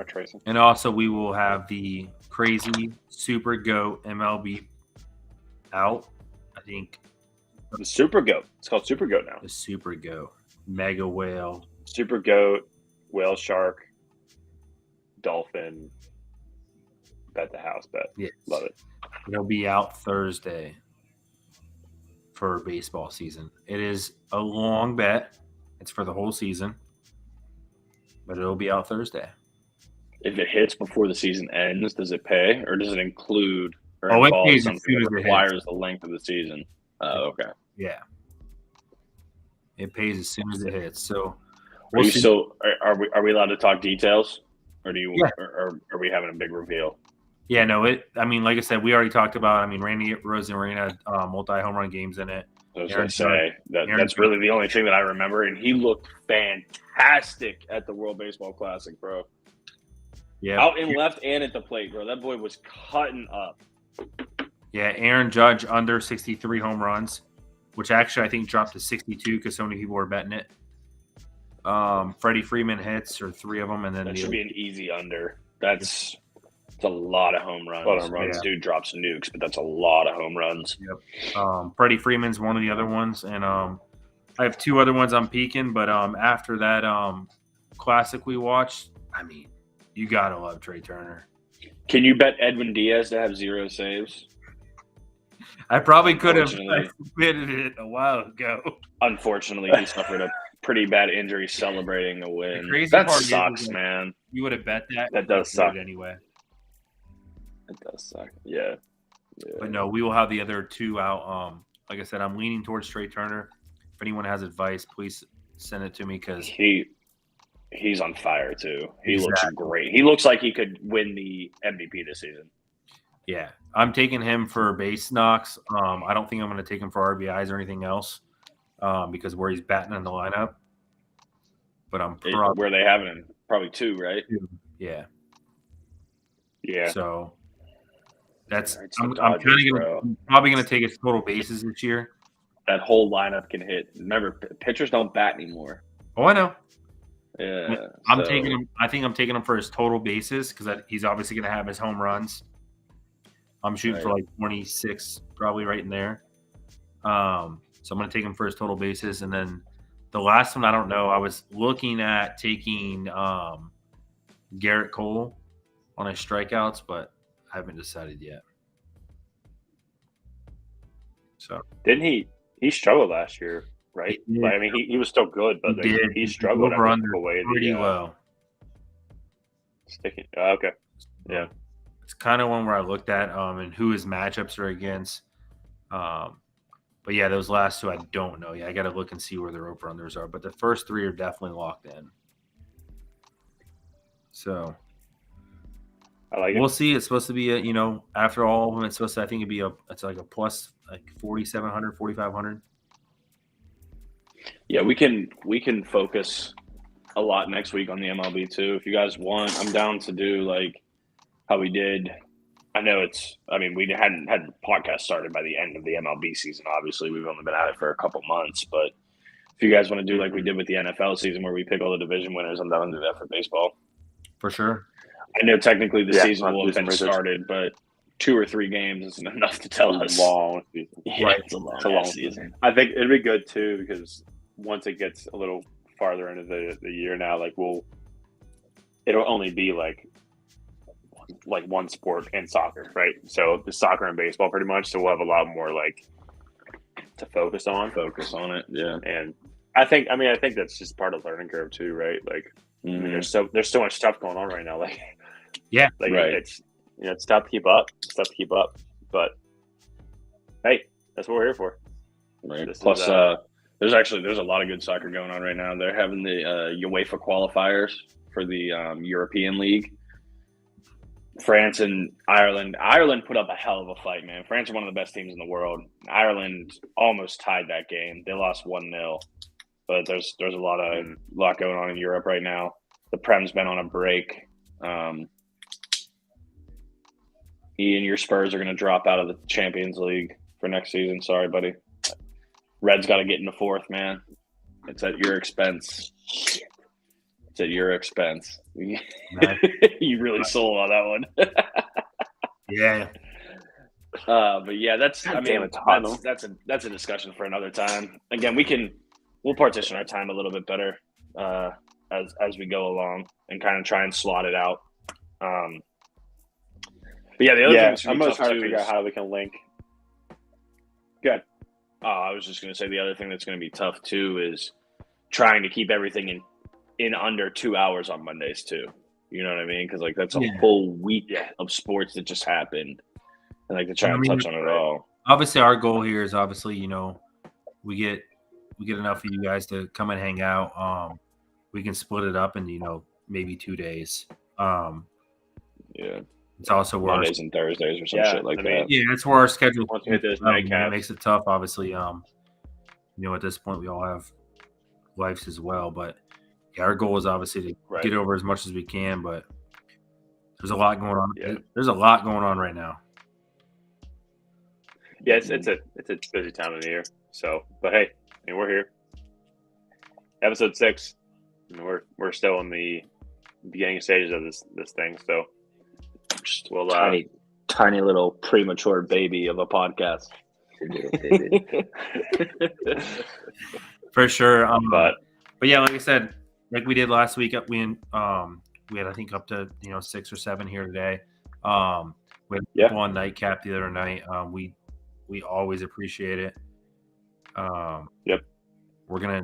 tracing. And also, we will have the crazy Super Goat MLB out. I think the Super Goat. It's called Super Goat now. The Super Goat, Mega Whale, Super Goat, Whale Shark, Dolphin. Bet the house bet. Yes. Love it. It'll be out Thursday for baseball season. It is a long bet. It's for the whole season, but it'll be out Thursday. If it hits before the season ends, does it pay, or does it include or it involve pays something that requires the length of the season? Oh, okay. Yeah, it pays as soon as it hits. So, are we allowed to talk details, or do you? Yeah. Or are we having a big reveal? Yeah, no. I mean, like I said, we already talked about. I mean, Randy Rosarena had multi-home run games in it. I was going to say that's really the only thing that I remember, and he looked fantastic at the World Baseball Classic, bro. Yeah, out in left and at the plate, bro. That boy was cutting up. Yeah, Aaron Judge under 63 home runs, which actually I think dropped to 62 because so many people were betting it. Freddie Freeman hits, or 3 of them, and then that should be an easy under. That's a lot of home runs. Yeah. Dude drops nukes, but that's a lot of home runs. Yep. Freddie Freeman's one of the other ones, and I have 2 other ones I'm peeking. But after that classic we watched, I mean, you gotta love Trey Turner. Can you bet Edwin Diaz to have 0 saves? I probably could have submitted it a while ago. Unfortunately, he suffered a pretty bad injury celebrating a win. The crazy that part sucks, man. You would have bet that. That does suck anyway. It does suck. Yeah. But no, we will have the other 2 out. Like I said, I'm leaning towards Trey Turner. If anyone has advice, please send it to me because he's on fire too. He looks great. He looks like he could win the MVP this season. Yeah, I'm taking him for base knocks. I don't think I'm going to take him for RBIs or anything else because where he's batting in the lineup. But where they having him? Probably 2, right? 2. Yeah. Yeah. So that's I'm probably going to take his total bases this year. That whole lineup can hit. Remember, pitchers don't bat anymore. Oh, I know. Yeah, I'm taking him. I think I'm taking him for his total bases because he's obviously going to have his home runs. I'm shooting for like 26, probably right in there. So I'm going to take him for his total bases, and then the last one I don't know. I was looking at taking Garrett Cole on his strikeouts, but I haven't decided yet. So didn't he struggled last year? Right. Like, I mean, he was still good, but he struggled pretty low. Sticking. Okay. Yeah. It's kind of one where I looked at and who his matchups are against. But yeah, those last 2 I don't know. Yeah, I got to look and see where their over-unders are. But the first 3 are definitely locked in. So I like it. We'll see. It's supposed to be after all of them, it's supposed to, I think it'd be it's like a plus like 4,700, 4,500. Yeah, we can focus a lot next week on the MLB too. If you guys want, I'm down to do like how we did. I know we hadn't had the podcast started by the end of the MLB season. Obviously, we've only been at it for a couple months. But if you guys want to do like we did with the NFL season where we pick all the division winners, I'm down to do that for baseball. For sure. I know technically the season will have been started, but 2 or 3 games isn't enough to tell us. Long season. Yeah, right. It's a long season. I think it'd be good too because once it gets a little farther into the year now, like it'll only be like one sport and soccer, right? So the soccer and baseball pretty much. So we'll have a lot more like to focus on it. Yeah. And I think that's just part of the learning curve too, right? Like I mean, there's so much stuff going on right now. Like right. It's tough to keep up. But hey, that's what we're here for. Right. Plus there's a lot of good soccer going on right now. They're having the UEFA qualifiers for the European League. France and Ireland. Ireland put up a hell of a fight, man. France are one of the best teams in the world. Ireland almost tied that game. They lost 1-0. But there's a lot going on in Europe right now. The Prem's been on a break. Ian, your Spurs are going to drop out of the Champions League for next season. Sorry, buddy. Red's got to get in the fourth, man. It's at your expense. It's at your expense. You really sold on that one. Yeah. But yeah, that's a discussion for another time. Again, we'll partition our time a little bit better as we go along and kind of try and slot it out. But yeah, the other thing that's I'm going to try to too figure out how we can link. Good. I was just going to say the other thing that's going to be tough too is trying to keep everything in under 2 hours on Mondays too. You know what I mean? Because like that's a whole week of sports that just happened, and like to try and touch on it all. Obviously, our goal here is we get enough of you guys to come and hang out. We can split it up in maybe 2 days. It's also where Mondays and Thursdays or some shit like that. Yeah, that's where our schedule it makes it tough. Obviously, at this point we all have lives as well. But yeah, our goal is obviously to get over as much as we can. But there's a lot going on. Yeah. There's a lot going on right now. Yeah, it's a busy time of the year. So, but hey, we're here. Episode 6. We're still in the beginning stages of this thing. So. Well, tiny little premature baby of a podcast. For sure. But yeah, like I said, like we did last week, we had I think up to 6 or 7 here today. We had one nightcap the other night. We always appreciate it. We're gonna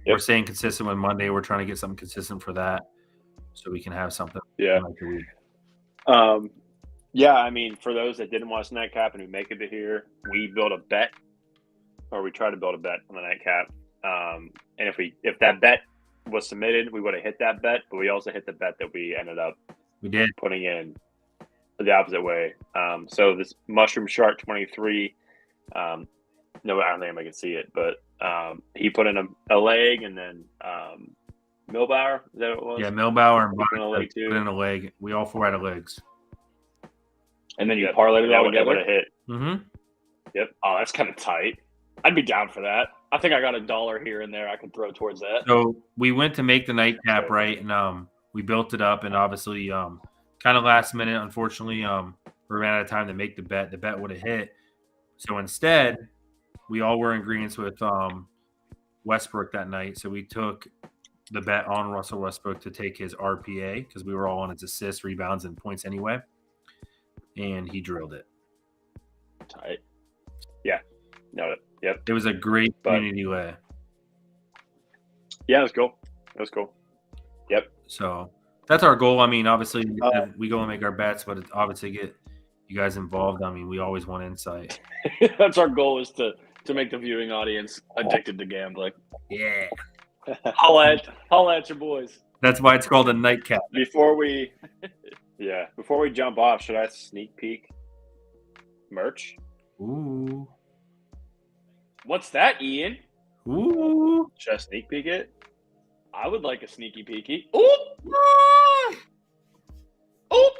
we're staying consistent with Monday. We're trying to get something consistent for that, so we can have something. Yeah. I mean, for those that didn't watch the nightcap and who make it to here, we built a bet, or we tried to build a bet on the nightcap. And if that bet was submitted, we would have hit that bet, but we also hit the bet that we ended up putting in the opposite way. So this Mushroom Shark 23, no, I don't think anybody can see it, but he put in a leg, and then Milbauer, is that what it was? Yeah, Milbauer and put in a leg too. Put in a leg. We all 4 had legs. And then you parlayed it all together? Would have hit. Mm-hmm. Yep. Oh, that's kind of tight. I'd be down for that. I think I got $1 here and there I could throw towards that. So we went to make the nightcap, right? And we built it up, and obviously kind of last minute, unfortunately, we ran out of time to make the bet. The bet would have hit. So instead, we all were in agreement with Westbrook that night. So we took the bet on Russell Westbrook to take his RPA because we were all on his assists, rebounds, and points anyway. And he drilled it. Tight. Yeah. No. Yep. It was a great community way. Yeah, it was cool. Yep. So that's our goal. I mean, obviously, we go and make our bets, but it's obviously get you guys involved. I mean, we always want insight. That's our goal, is to make the viewing audience addicted to gambling. Yeah. Holla at your boys. That's why it's called a nightcap. Before we jump off, should I sneak peek merch? Ooh. What's that, Ian? Ooh. Should I sneak peek it? I would like a sneaky peeky. Ooh. Ooh.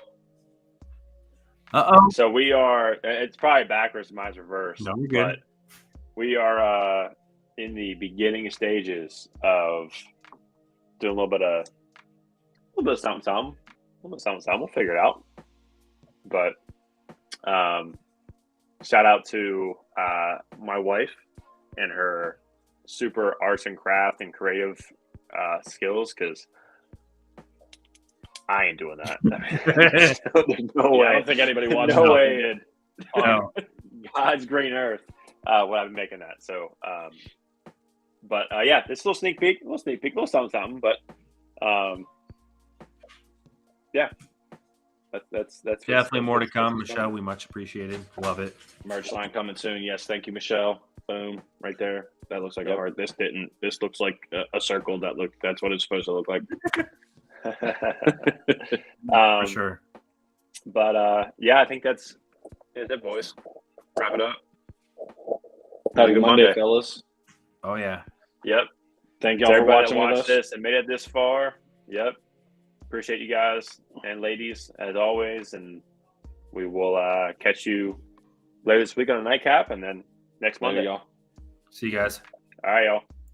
Uh-oh. So we are, it's probably backwards, mine's reversed. No, we're good. But we are in the beginning stages of doing a little bit of something. We'll figure it out. But shout out to my wife and her super arts and craft and creative skills, because I ain't doing that. There's no way. I don't think anybody wants no to. way. Did. No. God's green earth when I'm making that. So, but yeah, this little sneak peek, little something. But yeah, that's definitely more to come, Michelle. We much appreciated. Love it. Merch line coming soon. Yes, thank you, Michelle. Boom, right there. That looks like a heart. This didn't. This looks like a circle. That's what it's supposed to look like. For sure. But yeah, I think that's it, boys. Wrap it up. Have a good Monday, fellas. Oh yeah. Yep. Thank To y'all for everybody watching that with watched us. this and made it this far. Yep. Appreciate you guys and ladies as always, and we will catch you later this week on a nightcap, and then next Monday. Later, y'all. See you guys. All right, y'all.